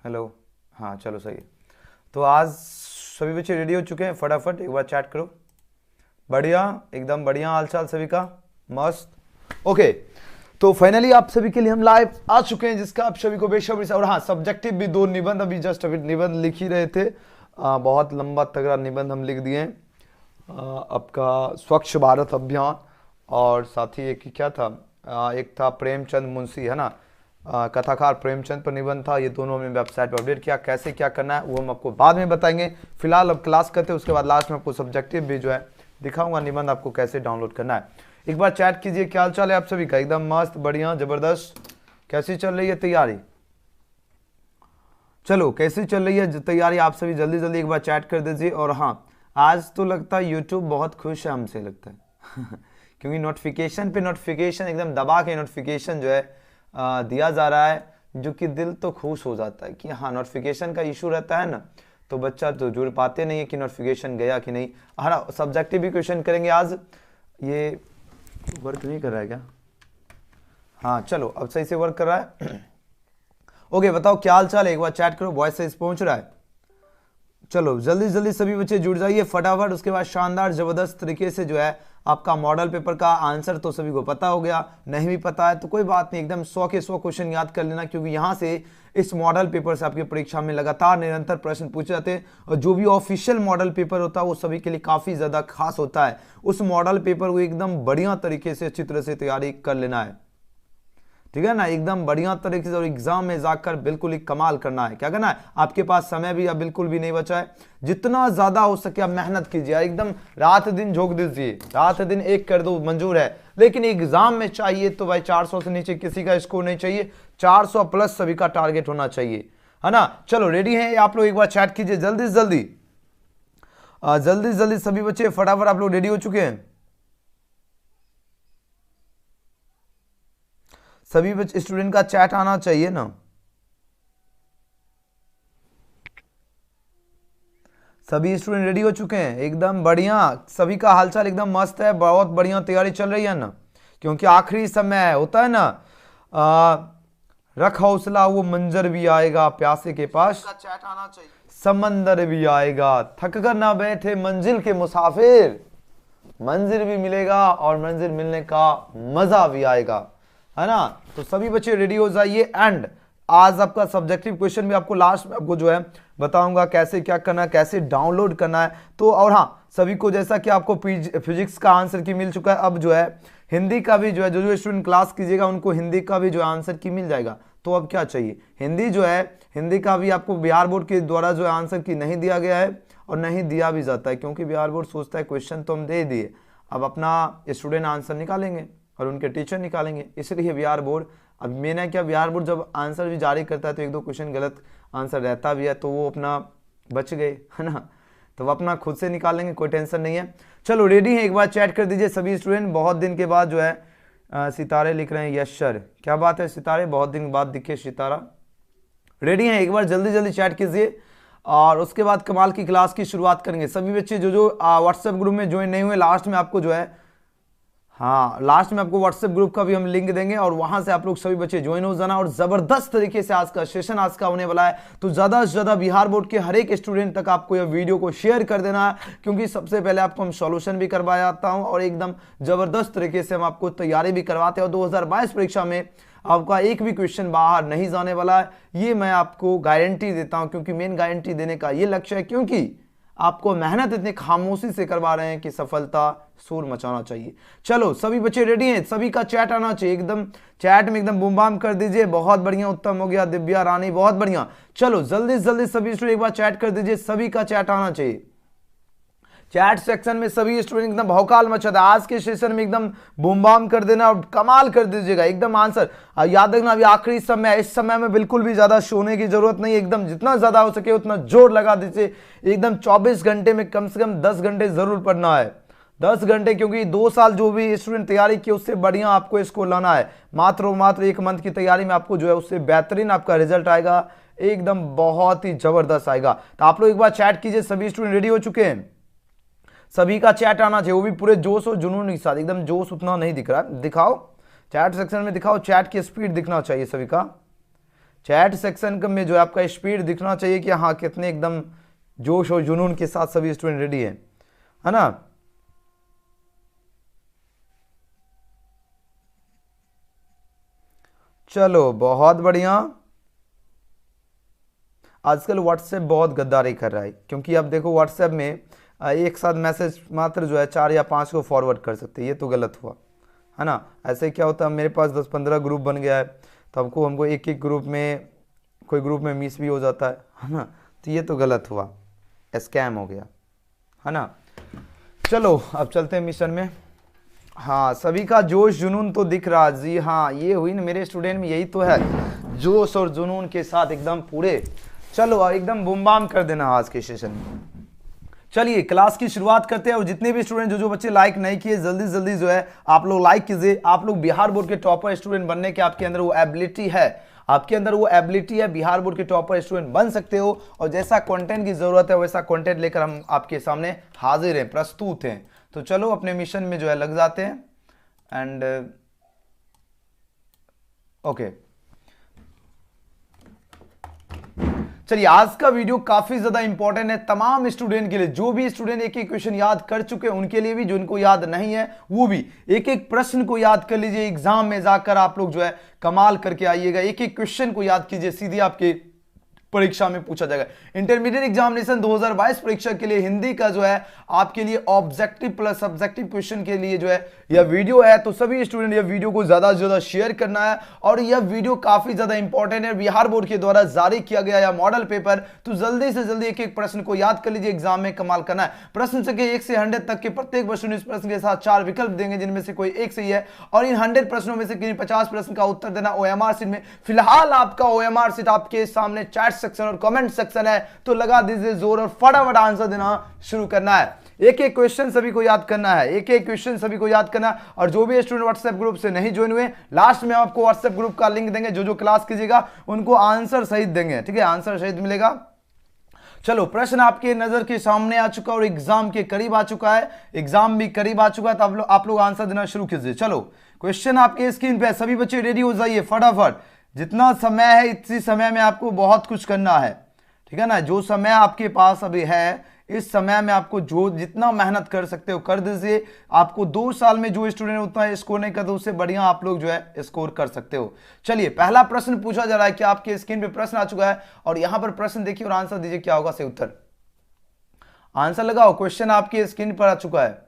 Hello. हाँ चलो सही है। तो आज सभी बच्चे रेडी हो चुके हैं, फटाफट एक बार चैट करो। बढ़िया, एकदम बढ़िया हालचाल सभी का, मस्त। ओके, तो फाइनली आप सभी के लिए हम लाइव आ चुके हैं, जिसका आप सभी को बेसब्री से, और हाँ सब्जेक्टिव भी 2 निबंध अभी जस्ट अभी निबंध लिख ही रहे थे। बहुत लंबा तगड़ा निबंध हम लिख दिए हैं। आपका स्वच्छ भारत अभियान, और साथ ही एक क्या था, एक था प्रेमचंद मुंशी, है ना, कथाकार प्रेमचंद पर निबंध था। ये दोनों हमने वेबसाइट पर अपडेट किया। कैसे क्या करना है वो हम आपको बाद में बताएंगे। फिलहाल अब क्लास करते हैं, उसके बाद लास्ट में आपको सब्जेक्टिव भी जो है दिखाऊंगा, निबंध आपको कैसे डाउनलोड करना है। एक बार चैट कीजिए, क्या हाल चाल है आप सभी का? एकदम मस्त, बढ़िया, जबरदस्त। कैसी चल रही है तैयारी? चलो, कैसी चल रही है तैयारी आप सभी? जल्दी जल्दी एक बार चैट कर दीजिए। और हाँ, आज तो लगता है यूट्यूब बहुत खुश है हमसे, लगता है क्योंकि नोटिफिकेशन पे नोटिफिकेशन एकदम दबा के नोटिफिकेशन जो है दिया जा रहा है, जो कि दिल तो खुश हो जाता है कि हाँ, नोटिफिकेशन का इशू रहता है ना, तो बच्चा तो जुड़ पाते नहीं है कि नोटिफिकेशन गया कि नहीं। हाँ, सब्जेक्टिव भी क्वेश्चन करेंगे आज। ये वर्क नहीं कर रहा है क्या? हाँ चलो, अब सही से वर्क कर रहा है ओके, बताओ क्या हाल चाल है? एक बार चैट करो, वॉइस साइज पहुंच रहा है? चलो जल्दी जल्दी सभी बच्चे जुड़ जाइए फटाफट। उसके बाद शानदार जबरदस्त तरीके से जो है आपका मॉडल पेपर का आंसर तो सभी को पता हो गया। नहीं भी पता है तो कोई बात नहीं, एकदम 100 के 100 क्वेश्चन याद कर लेना, क्योंकि यहाँ से इस मॉडल पेपर से आपकी परीक्षा में लगातार निरंतर प्रश्न पूछे जाते हैं। और जो भी ऑफिशियल मॉडल पेपर होता है वो सभी के लिए काफी ज्यादा खास होता है। उस मॉडल पेपर को एकदम बढ़िया तरीके से अच्छी तरह से तैयारी कर लेना है, ठीक है ना, एकदम बढ़िया तरीके से। और एग्जाम में जाकर बिल्कुल ही कमाल करना है। क्या करना है? आपके पास समय भी अब बिल्कुल भी नहीं बचा है। जितना ज्यादा हो सके आप मेहनत कीजिए, एकदम रात दिन झोंक दीजिए, रात दिन एक कर दो मंजूर है, लेकिन एग्जाम में चाहिए तो भाई 400 से नीचे किसी का स्कोर नहीं चाहिए, 400 प्लस सभी का टारगेट होना चाहिए, है ना। चलो रेडी हैं आप लोग? एक बार चैट कीजिए जल्दी जल्दी, जल्दी जल्दी सभी बच्चे फटाफट। आप लोग रेडी हो चुके हैं? सभी बच्चे स्टूडेंट का चैट आना चाहिए ना। सभी स्टूडेंट रेडी हो चुके हैं? एकदम बढ़िया, सभी का हालचाल एकदम मस्त है, बहुत बढ़िया तैयारी चल रही है ना, क्योंकि आखिरी समय है, होता है ना, रख हौसला वो मंजर भी आएगा, प्यासे के पास चैट आना चाहिए, समंदर भी आएगा, थक कर ना बैठे मंजिल के मुसाफिर, मंजिल भी मिलेगा और मंजिल मिलने का मजा भी आएगा, है ना। तो सभी बच्चे रेडी हो जाइए। एंड आज आपका सब्जेक्टिव क्वेश्चन भी आपको लास्ट में आपको जो है बताऊंगा कैसे क्या करना है, कैसे डाउनलोड करना है। तो और हाँ, सभी को जैसा कि आपको फिजिक्स का आंसर की मिल चुका है, अब जो है हिंदी का भी जो है, जो स्टूडेंट क्लास कीजिएगा उनको हिंदी का भी जो है आंसर की मिल जाएगा। तो अब क्या चाहिए, हिंदी जो है, हिंदी का भी आपको बिहार बोर्ड के द्वारा जो है आंसर की नहीं दिया गया है, और नहीं दिया भी जाता है, क्योंकि बिहार बोर्ड सोचता है क्वेश्चन तो हम दे दिए, अब अपना स्टूडेंट आंसर निकालेंगे और उनके टीचर निकालेंगे। इसलिए बिहार बोर्ड, अब मैंने क्या, बिहार बोर्ड जब आंसर भी जारी करता है तो 1-2 क्वेश्चन गलत आंसर रहता भी है, तो वो अपना बच गए, है ना, तो वो अपना खुद से निकालेंगे, कोई टेंशन नहीं है। चलो रेडी है? एक बार चैट कर दीजिए सभी स्टूडेंट। बहुत दिन के बाद जो है सितारे लिख रहे हैं, यस सर, क्या बात है सितारे, बहुत दिन बाद दिखे सितारा। रेडी है? एक बार जल्दी जल्दी चैट कीजिए, और उसके बाद कमाल की क्लास की शुरुआत करेंगे। सभी बच्चे जो जो व्हाट्सएप ग्रुप में ज्वाइन नहीं हुए, लास्ट में आपको जो है, हाँ लास्ट में आपको व्हाट्सएप ग्रुप का भी हम लिंक देंगे, और वहां से आप लोग सभी बच्चे ज्वाइन हो जाना। और जबरदस्त तरीके से आज का सेशन आज का होने वाला है, तो ज्यादा से ज्यादा बिहार बोर्ड के हर एक स्टूडेंट तक आपको यह वीडियो को शेयर कर देना है, क्योंकि सबसे पहले आपको हम सॉल्यूशन भी करवाया जाता हूं, और एकदम जबरदस्त तरीके से हम आपको तैयारी भी करवाते हैं। और 2022 परीक्षा में आपका एक भी क्वेश्चन बाहर नहीं जाने वाला है, ये मैं आपको गारंटी देता हूं, क्योंकि मेन गारंटी देने का ये लक्ष्य है, क्योंकि आपको मेहनत इतनी खामोशी से करवा रहे हैं कि सफलता शोर मचाना चाहिए। चलो सभी बच्चे रेडी हैं? सभी का चैट आना चाहिए, एकदम चैट में एकदम बूम बाम कर दीजिए। बहुत बढ़िया, उत्तम हो गया, दिव्या रानी बहुत बढ़िया। चलो जल्दी जल्दी सभी स्टूडेंट एक बार चैट कर दीजिए, सभी का चैट आना चाहिए। चैट सेक्शन में सभी स्टूडेंट एकदम भौकाल मचा था, आज के सेशन में एकदम बूम बाम कर देना और कमाल कर दीजिएगा एकदम आंसर। याद रखना अभी आखिरी समय, इस समय में बिल्कुल भी ज्यादा सोने की जरूरत नहीं, एकदम जितना ज्यादा हो सके उतना जोर लगा दीजिए। एकदम 24 घंटे में कम से कम 10 घंटे जरूर पढ़ना है, 10 घंटे, क्योंकि 2 साल जो भी स्टूडेंट तैयारी की उससे बढ़िया आपको इसको लाना है। मात्र 1 मंथ की तैयारी में आपको जो है उससे बेहतरीन आपका रिजल्ट आएगा, एकदम बहुत ही जबरदस्त आएगा। तो आप लोग एक बार चैट कीजिए, सभी स्टूडेंट रेडी हो चुके हैं? सभी का चैट आना चाहिए, वो भी पूरे जोश और जुनून के साथ। एकदम जोश उतना नहीं दिख रहा है, दिखाओ चैट सेक्शन में, दिखाओ चैट की स्पीड दिखना चाहिए सभी का। चैट सेक्शन में जो है आपका स्पीड दिखना चाहिए कि हाँ कितने एकदम जोश और जुनून के साथ सभी स्टूडेंट रेडी है ना। चलो बहुत बढ़िया। आजकल व्हाट्सएप बहुत गद्दारी कर रहा है, क्योंकि अब देखो व्हाट्सएप में एक साथ मैसेज मात्र जो है 4 या 5 को फॉरवर्ड कर सकते हैं, ये तो गलत हुआ है ना। ऐसे क्या होता है, मेरे पास 10-15 ग्रुप बन गया है, तो हमको एक एक ग्रुप में कोई ग्रुप में मिस भी हो जाता है ना, तो ये तो गलत हुआ, स्कैम हो गया है ना। चलो अब चलते हैं मिशन में। हाँ सभी का जोश जुनून तो दिख रहा जी, हाँ ये हुई ना मेरे स्टूडेंट में, यही तो है, जोश और जुनून के साथ एकदम पूरे। चलो एकदम बूम बाम कर देना आज के सेशन में। चलिए क्लास की शुरुआत करते हैं, और जितने भी स्टूडेंट जो बच्चे लाइक नहीं किए जल्दी जल्दी जो है आप लोग लाइक कीजिए। आप लोग बिहार बोर्ड के टॉपर स्टूडेंट बनने के आपके अंदर वो एबिलिटी है, आपके अंदर वो एबिलिटी है, बिहार बोर्ड के टॉपर स्टूडेंट बन सकते हो। और जैसा कंटेंट की जरूरत है वैसा कंटेंट लेकर हम आपके सामने हाजिर हैं, प्रस्तुत हैं। तो चलो अपने मिशन में जो है लग जाते हैं। एंड ओके चलिए आज का वीडियो काफी ज्यादा इंपॉर्टेंट है तमाम स्टूडेंट के लिए। जो भी स्टूडेंट एक एक क्वेश्चन याद कर चुके हैं उनके लिए भी, जो उनको याद नहीं है वो भी एक एक प्रश्न को याद कर लीजिए। एग्जाम में जाकर आप लोग जो है कमाल करके आइएगा, एक एक क्वेश्चन को याद कीजिए, सीधे आपके परीक्षा में पूछा जाएगा। इंटरमीडिएट एग्जामिनेशन 2022 परीक्षा के लिए हिंदी का जो है आपके लिए ऑब्जेक्टिव प्लस सब्जेक्टिव क्वेश्चन के लिए जो है यह वीडियो है, तो सभी स्टूडेंट यह वीडियो को ज्यादा से ज्यादा शेयर करना है। और यह वीडियो काफी ज्यादा इंपॉर्टेंट है, बिहार बोर्ड के द्वारा जारी किया गया यह मॉडल पेपर, तो जल्दी से जल्दी एक एक प्रश्न को याद कर लीजिए, एग्जाम में कमाल करना है। प्रश्न संख्या 1 से 100 तक के प्रत्येक प्रश्न इस प्रश्न के साथ 4 विकल्प देंगे, जिनमें से कोई एक सही है, और इन 100 प्रश्नों में से किन्हीं 50 प्रश्न का उत्तर देना ओएमआर शीट में। फिलहाल आपका ओएमआर शीट आपके सामने चैट सेक्शन और कमेंट सेक्शन है, तो लगा दीजिए जोर और फटाफट आंसर देना शुरू करना है। एक एक क्वेश्चन सभी को याद करना है, एक एक क्वेश्चन सभी को याद करना है। और जो भी स्टूडेंट व्हाट्सएप ग्रुप से नहीं ज्वाइन हुए, लास्ट में आपको व्हाट्सएप ग्रुप का लिंक देंगे, जो जो क्लास कीजिएगा उनको आंसर सहित देंगे, ठीक है, आंसर सहित मिलेगा। चलो प्रश्न आपके नजर के सामने आ चुका और एग्जाम के करीब आ चुका है, एग्जाम भी करीब आ चुका है, तो आप लोग आंसर देना शुरू कीजिए। चलो क्वेश्चन आपके स्क्रीन पे, सभी बच्चे रेडी हो जाइए फटाफट। जितना समय है इसी समय में आपको बहुत कुछ करना है, ठीक है ना। जो समय आपके पास अभी है इस समय में आपको जो जितना मेहनत कर सकते हो कर दीजिए। आपको 2 साल में जो स्टूडेंट उतना स्कोर नहीं करते उससे बढ़िया आप लोग जो है स्कोर कर सकते हो। चलिए पहला प्रश्न पूछा जा रहा है कि आपके स्क्रीन पे प्रश्न आ चुका है, और यहां पर प्रश्न देखिए और आंसर दीजिए क्या होगा सही उत्तर। आंसर लगाओ, क्वेश्चन आपके स्क्रीन पर आ चुका है।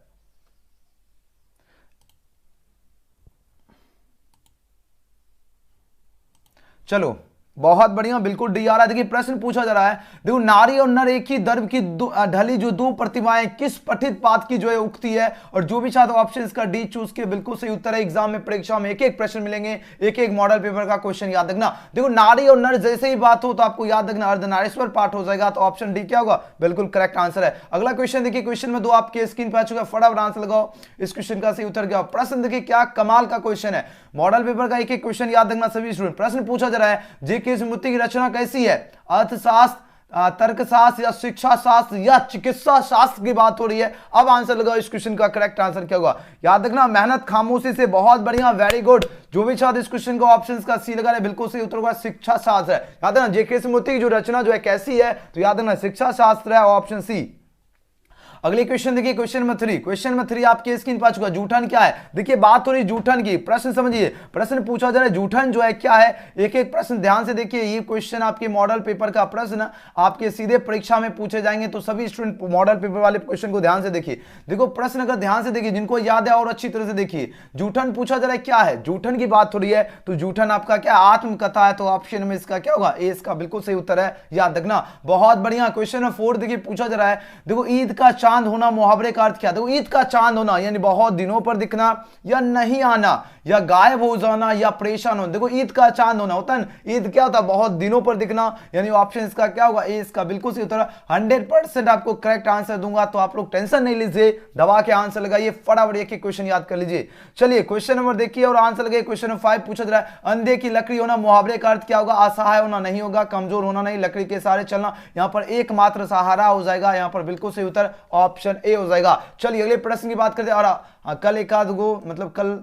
चलो बहुत बढ़िया, बिल्कुल डी आ रहा है। देखिए प्रश्न पूछा जा रहा है, देखो नारी और नर एक ही दर्भ की ढली जो 2 प्रतिमाएं किस पठित पाठ की जो है उक्ति है। और जो भी छात्र ऑप्शन का डी चूज के बिल्कुल सही उत्तर है। एग्जाम में परीक्षा में एक एक प्रश्न मिलेंगे, एक एक मॉडल पेपर का क्वेश्चन याद रखना। देखो नारी और नर जैसे ही बात हो तो आपको याद रखना अर्धनारीश्वर पाठ हो जाएगा, तो ऑप्शन डी क्या होगा, बिल्कुल करेक्ट आंसर है। अगला क्वेश्चन देखिए, क्वेश्चन में 2 आपके स्क्रीन पर आ चुका है, फटाफट आंसर लगाओ इस क्वेश्चन का सही उत्तर क्या। प्रश्न देखिए क्या कमाल का क्वेश्चन है, मॉडल पेपर का एक एक क्वेश्चन याद रखना सभी स्टूडेंट। प्रश्न पूछा जा रहा है, जेके स्मृति की रचना कैसी है, अर्थशास्त्र, तर्कशास्त्र या शिक्षा शास्त्र या चिकित्सा शास्त्र की बात हो रही है। अब आंसर लगाओ इस क्वेश्चन का करेक्ट आंसर क्या होगा। याद रखना मेहनत खामोशी से, बहुत बढ़िया, वेरी गुड। जो भी छात्र इस क्वेश्चन को ऑप्शंस का सी लगा रहे बिल्कुल सही उत्तर होगा शिक्षा शास्त्र है। याद रखना जेके स्मृति की जो रचना जो है कैसी है, तो याद रखना शिक्षा शास्त्र है, ऑप्शन सी। अगले क्वेश्चन देखिए, क्वेश्चन नंबर 3 आपके स्क्रीन पर आ चुका है। जूठन क्या है, देखिए बात हो रही जूठन की, प्रश्न समझिए, प्रश्न पूछा जा रहा है जूठन जो है क्या है। एक एक प्रश्न ध्यान से देखिए, ये क्वेश्चन आपके मॉडल पेपर का प्रश्न आपके सीधे परीक्षा में पूछे जाएंगे, तो सभी स्टूडेंट मॉडल पेपर वाले क्वेश्चन को ध्यान से देखिए। देखो प्रश्न अगर ध्यान से देखिए, जिनको याद है और अच्छी तरह से देखिए। जूठन पूछा जा रहा है क्या है, जूठन की बात हो रही है, तो जूठन आपका क्या आत्मकथा है, तो ऑप्शन में इसका क्या होगा, ए इसका बिल्कुल सही उत्तर है, याद रखना। बहुत बढ़िया। क्वेश्चन नंबर 4 देखिए पूछा जा रहा है, देखो ईद का चांद होना मुहावरे का अर्थ क्या। देखो ईद का चांद होना यानी बहुत दिनों पर दिखना, या नहीं आना, या गायब हो जाना, या परेशान होना। देखो ईद का चांद होना होता है, ईद क्या होता है, बहुत दिनों पर दिखना, यानी ऑप्शन इसका क्या होगा, ए इसका बिल्कुल सही उत्तर। 100% आपको करेक्ट आंसर दूंगा, तो आप लोग टेंशन नहीं लीजिए, दबा के आंसर लगाइए, फटाफट एक एक क्वेश्चन याद कर लीजिए। चलिए क्वेश्चन नंबर देखिए और आंसर लगाइए। क्वेश्चन नंबर 5 पूछा जा रहा है, अंधे की लकड़ी होना मुहावरे का अर्थ क्या होगा। असहाय होना नहीं होगा, कमजोर होना नहीं, लकड़ी के सहारे चलना, यहां पर एकमात्र सहारा हो जाएगा, यहां पर बिल्कुल सही उत्तर ऑप्शन ए हो जाएगा। चलिए अगले प्रश्न की बात करते हैं। और कल एक आध गो मतलब कल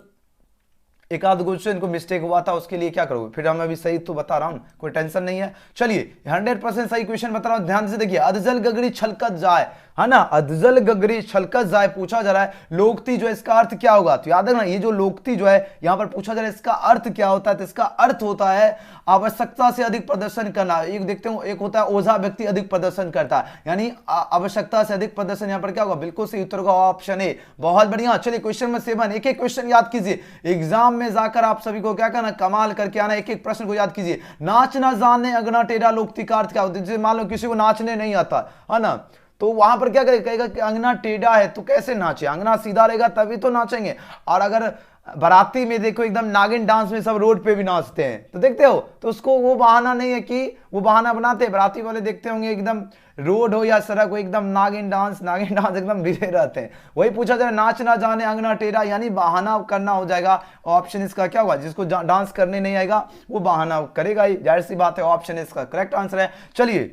एक आध क्वेश्चन को मिस्टेक हुआ था, उसके लिए क्या करोगे, फिर मैं अभी सही तो बता रहा हूं, कोई टेंशन नहीं है। चलिए 100% सही क्वेश्चन बता रहा हूं, ध्यान से देखिए। अधजल गगरी छलकत जाए, है ना, अधजल गगरी छलकत जाए पूछा जा रहा है, लोकती जो है इसका अर्थ क्या होगा। तो याद रखना ये जो लोकती जो है यहां पर पूछा जा रहा है इसका अर्थ क्या होता है, तो इसका अर्थ होता है आवश्यकता से अधिक प्रदर्शन करना। एक देखते हो, एक होता है ओझा व्यक्ति अधिक प्रदर्शन करता है, यानी आवश्यकता से अधिक प्रदर्शन यहां पर क्या होगा, बिल्कुल सही उत्तर होगा ऑप्शन ए। बहुत बढ़िया। चलिए क्वेश्चन नंबर 7, एक एक क्वेश्चन याद कीजिए, एग्जाम में जाकर आप सभी को क्या करना, कमाल करके आना, एक एक प्रश्न को याद कीजिए। नाच ना जाने अंगना टेढ़ा लोकती का अर्थ क्या होता है, जैसे मान लो किसी को नाचने नहीं आता है ना, तो वहां पर क्या करेगा, कहेगा कि अंगना टेढ़ा है तो कैसे नाचे, अंगना सीधा रहेगा तभी तो नाचेंगे। और अगर बाराती में देखो एकदम नागिन डांस में सब रोड पे भी नाचते हैं, तो देखते हो, तो उसको वो बहाना नहीं है कि वो बहाना बनाते हैं, बाराती वाले देखते होंगे एकदम रोड हो या सड़क हो एकदम नागिन डांस एकदम भिड़े रहते हैं। वही पूछा जाए नाच ना जाने अंगना टेढ़ा, यानी बहाना करना हो जाएगा। ऑप्शन इसका क्या होगा, जिसको डांस करने नहीं आएगा वो बहाना करेगा ही, जाहिर सी बात है, ऑप्शन इसका करेक्ट आंसर है। चलिए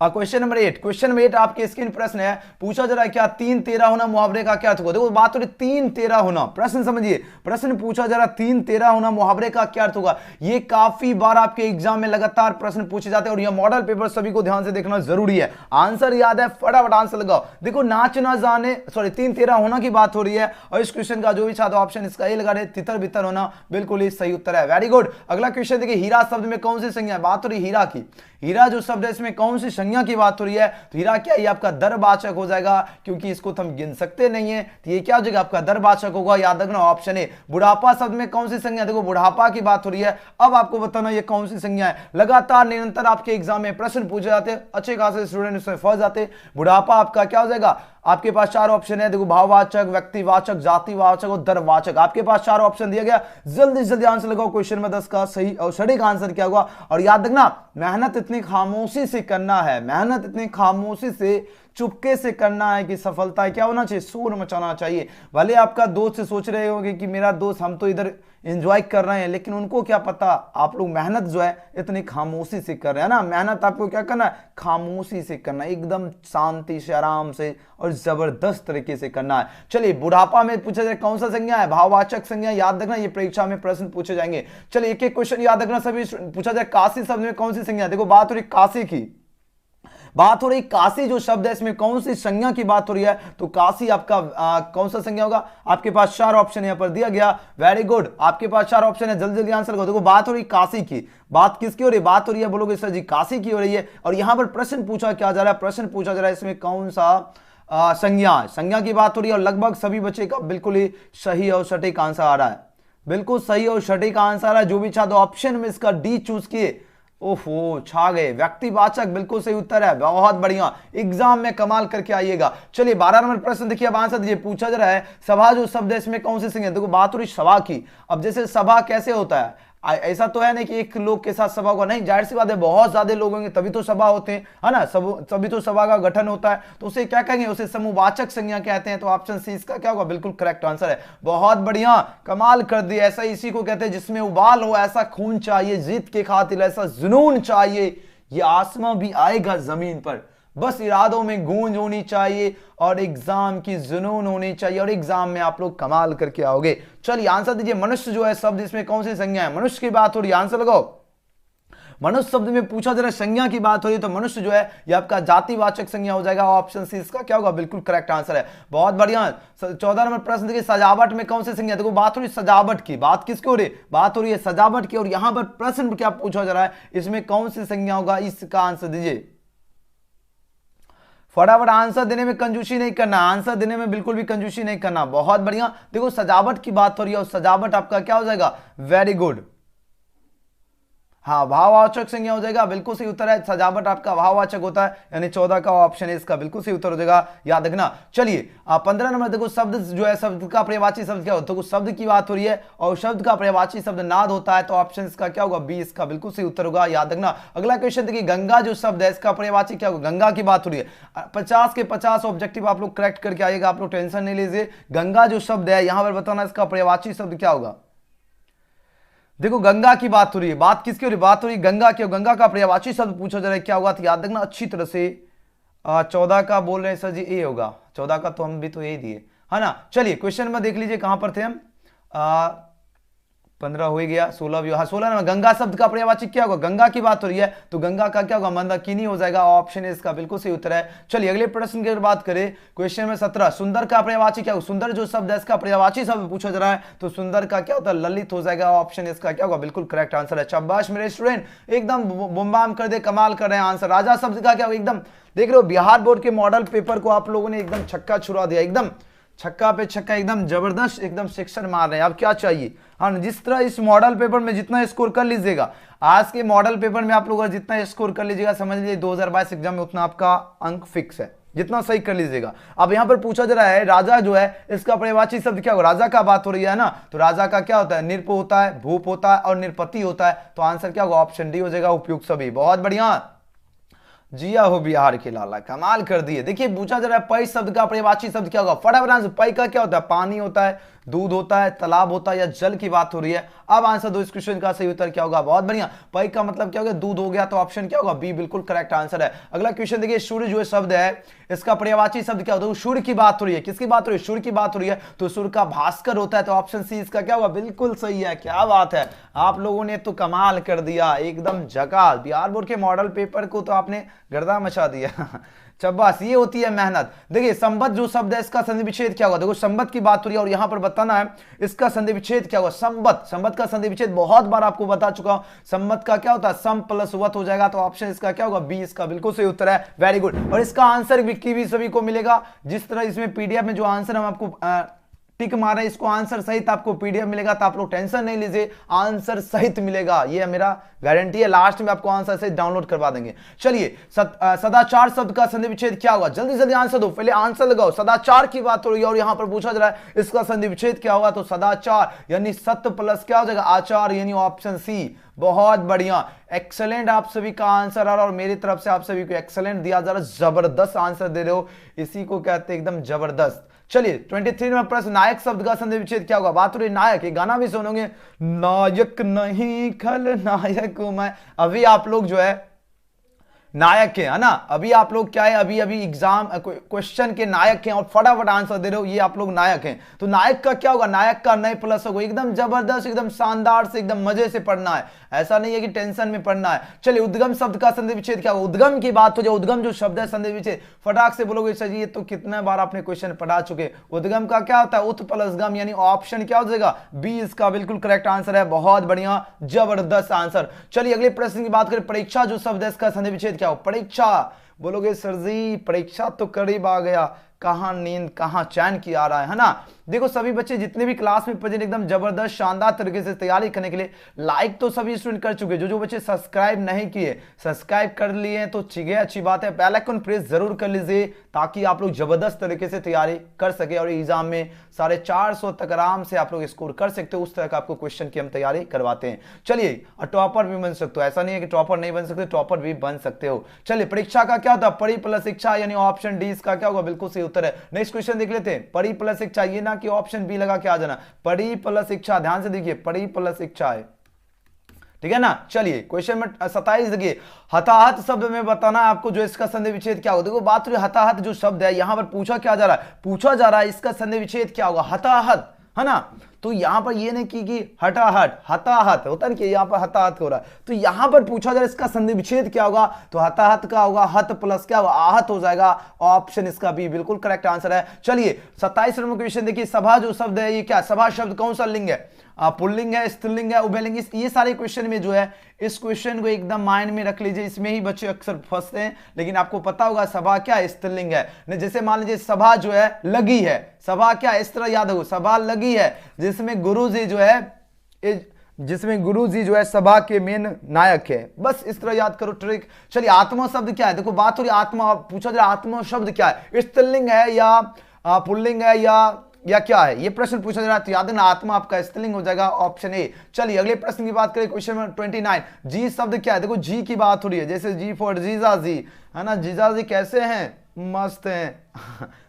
क्वेश्चन नंबर 8, क्वेश्चन नंबर 8 आपके स्क्रीन प्रश्न है, पूछा जा रहा है क्या 3-13 होना मुहावरे का क्या अर्थ होगा। देखो बात हो रही 3-13 होना, प्रश्न समझिए, प्रश्न पूछा जा रहा 3-13 होना मुहावरे का क्या अर्थ होगा। ये काफी बार आपके एग्जाम में लगातार प्रश्न पूछे जाते हैं और यह मॉडल पेपर सभी को ध्यान से देखना जरूरी है। आंसर याद है, फटाफट आंसर लगाओ। देखो नाच ना जाने, सॉरी 3-13 होना की बात हो रही है और इस क्वेश्चन का जो भी छात्र ऑप्शन इसका ए लगा रहे, तितर बितर होना बिल्कुल ही सही उत्तर है। Very good. अगला क्वेश्चन देखिए, हीरा शब्द में कौन सी संज्ञा, बात हो रही हीरा की, हीरा जो शब्द है इसमें कौन सी संज्ञा की बात हो रही है। तो हीरा क्या, ये आपका दरवाचक हो जाएगा, क्योंकि इसको तो हम गिन सकते नहीं है, तो ये क्या हो जाएगा आपका दरवाचक होगा, याद रखना ऑप्शन ए। बुढ़ापा शब्द में कौन सी संज्ञा, देखो बुढ़ापा की बात हो रही है, अब आपको बताना ये कौन सी संज्ञा है। लगातार निरंतर आपके एग्जाम में प्रश्न पूछे जाते हैं, अच्छे खासे स्टूडेंट इसमें फंस जाते। बुढ़ापा आपका क्या हो जाएगा, आपके पास 4 ऑप्शन है, देखो भाववाचक, व्यक्तिवाचक, जातिवाचक और दरवाचक, आपके पास 4 ऑप्शन दिया गया। जल्दी जल्दी आंसर लगाओ, क्वेश्चन में 10 का सही और सटीक आंसर क्या होगा। और याद रखना मेहनत इतनी खामोशी से करना है, मेहनत इतनी खामोशी से चुपके से करना है कि सफलता क्या होना चाहिए, शोर मचाना चाहिए। भले आपका दोस्त से सोच रहे होंगे कि मेरा दोस्त, हम तो इधर एंजॉय कर रहे हैं, लेकिन उनको क्या पता आप लोग मेहनत जो है इतनी खामोशी से कर रहे हैं ना। मेहनत आपको क्या करना है, खामोशी से करना है, एकदम शांति से, आराम से और जबरदस्त तरीके से करना है। चलिए बुढ़ापा में पूछा जाए कौन सा संज्ञा है, भाववाचक संज्ञा, याद रखना ये परीक्षा में प्रश्न पूछे जाएंगे। चलिए एक एक क्वेश्चन याद रखना सभी। पूछा जाए काशी शब्द में कौन सी संज्ञा, देखो बात हो रही काशी की, बात हो रही काशी जो शब्द है इसमें कौन सी संज्ञा की बात हो रही है। तो काशी आपका कौन सा संज्ञा होगा, आपके पास 4 ऑप्शन यहां पर दिया गया। वेरी गुड, आपके पास 4 ऑप्शन है, जल्दी जल्दी आंसर करो। देखो बात हो रही काशी की, बात किसकी हो रही है, बात हो रही है, बोलोगे सर जी काशी की हो रही है। और यहां पर प्रश्न पूछा क्या जा रहा है, प्रश्न पूछा जा रहा है इसमें कौन सा संज्ञा की बात हो रही है। और लगभग सभी बच्चे का बिल्कुल ही सही और सटीक आंसर आ रहा है, बिल्कुल सही और सटीक आंसर आ रहा है। जो भी छात्र ऑप्शन में इसका डी चूज किए, ओहो छा गए, व्यक्तिवाचक बिल्कुल सही उत्तर है, बहुत बढ़िया, एग्जाम में कमाल करके आइएगा। चलिए 12 नंबर प्रश्न देखिए, अब आंसर दीजिए। पूछा जा रहा है सभा जो शब्द है इसमें कौन सी संज्ञा, देखो बात हो रही सभा की। अब जैसे सभा कैसे होता है, ऐसा तो है नहीं कि एक लोग के साथ सभा होगा, नहीं, जाहिर सी बात है बहुत ज्यादा लोग होंगे तभी तो सभा होते हैं, है ना, तभी तो सभा का गठन होता है। तो उसे क्या कहेंगे, उसे समूहवाचक संज्ञा कहते हैं। तो ऑप्शन सी इसका क्या होगा, बिल्कुल करेक्ट आंसर है। बहुत बढ़िया, कमाल कर दिया। ऐसा इसी को कहते हैं जिसमें उबाल हो, ऐसा खून चाहिए जीत के खातिर, ऐसा जुनून चाहिए, ये आसमां भी आएगा जमीन पर, बस इरादों में गूंज होनी चाहिए और एग्जाम की जुनून होनी चाहिए और एग्जाम में आप लोग कमाल करके आओगे। चलिए आंसर दीजिए। मनुष्य जो है शब्द इसमें कौन सी संज्ञा है, मनुष्य की बात हो रही है, आंसर लगाओ। मनुष्य शब्द में पूछा जा रहा है संज्ञा की बात हो रही है, तो मनुष्य जो है ये आपका जातिवाचक संज्ञा हो जाएगा। ऑप्शन सी इसका क्या होगा, बिल्कुल करेक्ट आंसर है। बहुत बढ़िया। 14 नंबर प्रश्न देखिए, सजावट में कौन सी संज्ञा, देखो बात हो रही है सजावट की, बात किसकी हो रही है, बात हो रही है सजावट की। और यहां पर प्रश्न क्या पूछा जा रहा है, इसमें कौन सी संज्ञा होगा, इसका आंसर दीजिए। फटाफट आंसर देने में कंजूसी नहीं करना, आंसर देने में बिल्कुल भी कंजूसी नहीं करना। बहुत बढ़िया। देखो सजावट की बात हो रही है और सजावट आपका क्या हो जाएगा, वेरी गुड, हाँ भाववाचक संज्ञा हो जाएगा, बिल्कुल सही उत्तर है। सजावट आपका भाववाचक होता है, यानी 14 का ऑप्शन है इसका बिल्कुल सही उत्तर हो जाएगा, याद रखना। चलिए 15 नंबर देखो, शब्द जो है शब्द का पर्यायवाची शब्द क्या होता है, तो शब्द की बात हो रही है और शब्द का पर्यायवाची शब्द नाद होता है। तो ऑप्शन इसका क्या होगा, बी इसका बिल्कुल सही उत्तर होगा, याद रखना। अगला क्वेश्चन देखिए, गंगा जो शब्द है इसका पर्यायवाची क्या होगा, गंगा की बात हो रही है। 50 के 50 ऑब्जेक्टिव आप लोग करेक्ट करके आइएगा, आप लोग टेंशन नहीं लीजिए। गंगा जो शब्द है यहां पर बताना इसका पर्यायवाची शब्द क्या होगा। देखो गंगा की बात हो रही है, बात किसकी हो रही है, बात हो रही है गंगा की, गंगा का पर्यायवाची शब्द पूछा जा रहा है क्या होगा, तो याद रखना अच्छी तरह से। 14 का बोल रहे हैं सर जी ए होगा, 14 का तो हम भी तो ए दिए, है ना। चलिए क्वेश्चन में देख लीजिए कहां पर थे हम, 15 हो ही गया, 16 भी, हाँ 16 में गंगा शब्द का पर्यायवाची क्या होगा, गंगा की बात हो रही है तो गंगा का क्या होगा, मंदाकिनी हो जाएगा, ऑप्शन इसका बिल्कुल सही उत्तर है। चलिए अगले प्रश्न की अगर बात करें, क्वेश्चन में 17, सुंदर का पर्यायवाची क्या होगा, सुंदर जो शब्द है इसका पर्यायवाची शब्द पूछा जा रहा है तो सुंदर का क्या होता है, ललित हो जाएगा, ऑप्शन इसका क्या होगा, बिल्कुल करेक्ट आंसर है। शाबाश मेरे स्टूडेंट, एकदम बुम्बाम कर दे, कमाल कर रहे हैं आंसर। राजा शब्द का क्या होगा, एकदम देख रहे हो बिहार बोर्ड के मॉडल पेपर को आप लोगों ने एकदम छक्का छुड़ा दिया, एकदम छक्का पे छक्का, एकदम जबरदस्त एकदम शिक्षण मार रहे हैं। अब क्या चाहिए, हाँ जिस तरह इस मॉडल पेपर में जितना स्कोर कर लीजिएगा, आज के मॉडल पेपर में आप लोग जितना स्कोर कर लीजिएगा, समझ लीजिए 2022 एग्जाम में उतना आपका अंक फिक्स है, जितना सही कर लीजिएगा। अब यहां पर पूछा जा रहा है राजा जो है इसका पर्यायवाची शब्द क्या होगा, राजा का बात हो रही है ना, तो राजा का क्या होता है, निरप होता है, भूप होता है और निरपति होता है, तो आंसर क्या होगा, ऑप्शन डी हो जाएगा, उपयुक्त सभी। बहुत बढ़िया, जिया हो बिहार के लाला, कमाल कर दिए। देखिए पूछा जा रहा है पै शब्द का पर्यायवाची शब्द क्या होगा, फटाफट आंसर। पै का क्या होता है, पानी होता है, दूध होता है, तालाब होता है या जल की बात हो रही है। अब आंसर दो, इस क्वेश्चन का सही उत्तर क्या होगा, बहुत बढ़िया। पै का मतलब क्या होगा, दूध हो गया, तो ऑप्शन क्या होगा, बी बिल्कुल करेक्ट आंसर है। अगला क्वेश्चन देखिए, सूर्य जो शब्द है इसका पर्यायवाची शब्द क्या होता है, सूर्य की बात हो रही है, किसकी बात हो रही है, सूर्य की बात हो रही है, तो सूर्य का भास्कर होता है, तो ऑप्शन सी इसका क्या होगा, बिल्कुल सही है। क्या बात है, आप लोगों ने तो कमाल कर दिया, एकदम झकास। बिहार बोर्ड के मॉडल पेपर को तो आपने गर्दा मचा दिया। शाबाश, ये होती है मेहनत। देखिए संबद्ध जो शब्द है इसका संधि विच्छेद क्या होगा, देखो संबद्ध की बात हो रही है और यहां पर बताना है इसका संधि विच्छेद क्या होगा। संबद्ध, संबद्ध का संधि विच्छेद बहुत बार आपको बता चुका हूं, संबद्ध का क्या होता है, सम प्लस वत हो जाएगा, तो ऑप्शन इसका क्या होगा, बी इसका बिल्कुल सही उत्तर है। Very good. और इसका आंसर भी सभी को मिलेगा, जिस तरह इसमें पीडीएफ में जो आंसर हम आपको टिक मारे, इसको आंसर सहित आपको पीडीएफ मिलेगा, तो आप लोग टेंशन नहीं लीजिए, आंसर सहित मिलेगा, ये मेरा गारंटी है। लास्ट में आपको आंसर सहित डाउनलोड करवा देंगे। चलिए सदाचार शब्द का संधि विच्छेद क्या होगा, जल्दी जल्दी आंसर दो, पहले आंसर लगाओ। सदाचार की बात हो रही है और यहां पर पूछा जा रहा है इसका संधि विच्छेद क्या होगा, तो सदाचार यानी सत्य प्लस क्या हो जाएगा, आचार, यानी ऑप्शन सी। बहुत बढ़िया, एक्सेलेंट आप सभी का आंसर आ रहा और मेरी तरफ से आप सभी को एक्सेलेंट दिया जा रहा, जबरदस्त आंसर दे रहे हो, इसी को कहते हैं एकदम जबरदस्त। चलिए 23 में प्रश्न, नायक शब्द का संधि विच्छेद क्या होगा, बात हो रही नायक, ये गाना भी सुनोगे, नायक नहीं खलनायक हूं मैं। अभी आप लोग जो है नायक है ना, अभी आप लोग क्या है, अभी अभी एग्जाम क्वेश्चन के नायक हैं और फटाफट आंसर दे रहे हो, ये आप लोग नायक हैं। तो नायक का क्या होगा, नायक का नए प्लस होगा, एकदम जबरदस्त, एकदम शानदार से, एकदम मजे से पढ़ना है, ऐसा नहीं है कि टेंशन में पढ़ना है। चलिए उद्गम शब्द का संधि विच्छेद क्या होगा, उद्गम की बात हो जाए, उद्गम जो शब्द है संधि विच्छेद, फटाक से बोलोगे सर ये तो कितने बार आपने क्वेश्चन पढ़ा चुके। उद्गम का क्या होता है, उत प्लस गम, यानी ऑप्शन क्या हो जाएगा, बी इसका बिल्कुल करेक्ट आंसर है। बहुत बढ़िया, जबरदस्त आंसर। चलिए अगले प्रश्न की बात करें, परीक्षा जो शब्द है इसका संधि विच्छेद क्या हो, परीक्षा, बोलोगे सर जी परीक्षा तो करीब आ गया, कहां नींद कहां चैन की आ रहा है ना। देखो सभी बच्चे जितने भी क्लास में प्रेजेंट एकदम जबरदस्त शानदार तरीके से तैयारी करने के लिए लाइक तो सभी स्टूडेंट कर चुके, जो बच्चे सब्सक्राइब नहीं किए सब्सक्राइब कर लिए तो ठीक है, अच्छी बात है, बेल आइकन प्रेस जरूर कर लीजिए ताकि आप लोग जबरदस्त तरीके से तैयारी कर सके और एग्जाम में 450 तक आराम से आप लोग स्कोर कर सकते हो। उस तरह का आपको क्वेश्चन की हम तैयारी करवाते हैं। चलिए टॉपर भी बन सकते हो, ऐसा नहीं है कि टॉपर नहीं बन सकते, टॉपर भी बन सकते हो। चलिए परीक्षा का क्या होता है, परि प्लस शिक्षा, यानी ऑप्शन डी इसका क्या होगा, बिल्कुल सही उत्तर है। नेक्स्ट क्वेश्चन देख लेते हैं, परि प्लस शिक्षा, ये ना कि ऑप्शन बी लगा के आ जाना, परि प्लस शिक्षा, ध्यान से देखिए परि प्लस शिक्षा है, ठीक है ना। चलिए क्वेश्चन में 27 देखिए, हताहत शब्द में बताना है आपको जो इसका संधि विच्छेद क्या होगा। देखो बात रही हताहत जो शब्द है, यहां पर पूछा क्या जा रहा है, पूछा जा रहा है इसका संधि विच्छेद क्या होगा, हताहत, है ना। तो यहां पर ये नहीं कि हटाहट, हताहत होता है कि यहां पर हताहत हो रहा है, तो यहां पर पूछा जा रहा है इसका संधि विच्छेद क्या होगा, तो हताहत का होगा हत प्लस क्या होगा, आहत हो जाएगा, ऑप्शन इसका बी बिल्कुल करेक्ट आंसर है। चलिए 27 नंबर क्वेश्चन देखिए, सभा जो शब्द है ये क्या, सभा शब्द कौन सा लिंग है, पुल्लिंग है, स्त्रीलिंग है, उभयलिंग, ये सारे क्वेश्चन में जो है इस क्वेश्चन को एकदम माइंड में रख लीजिए, इसमें ही बच्चे अक्सर फंसते हैं, लेकिन आपको पता होगा सभा क्या है, स्त्रीलिंग है। जैसे मान लीजिए सभा जो है लगी है, सभा क्या इस तरह याद हो, सभा लगी है, जिसमें गुरुजी जो है सभा के मेन नायक है, बस इस तरह याद करो ट्रिक। चलिए आत्मा शब्द क्या है, देखो बात हो रही आत्मा, पूछा जाए आत्मा शब्द क्या है, स्त्रीलिंग है या पुल्लिंग है या क्या है, ये प्रश्न पूछा जा रहा है, तो याद है ना आत्मा आपका स्त्रीलिंग हो जाएगा, ऑप्शन ए। चलिए अगले प्रश्न की बात करें, क्वेश्चन नंबर 29, जी शब्द क्या है, देखो जी की बात हो रही है, जैसे जी फॉर जीजा जी, है ना, जीजा जी कैसे हैं, मस्त हैं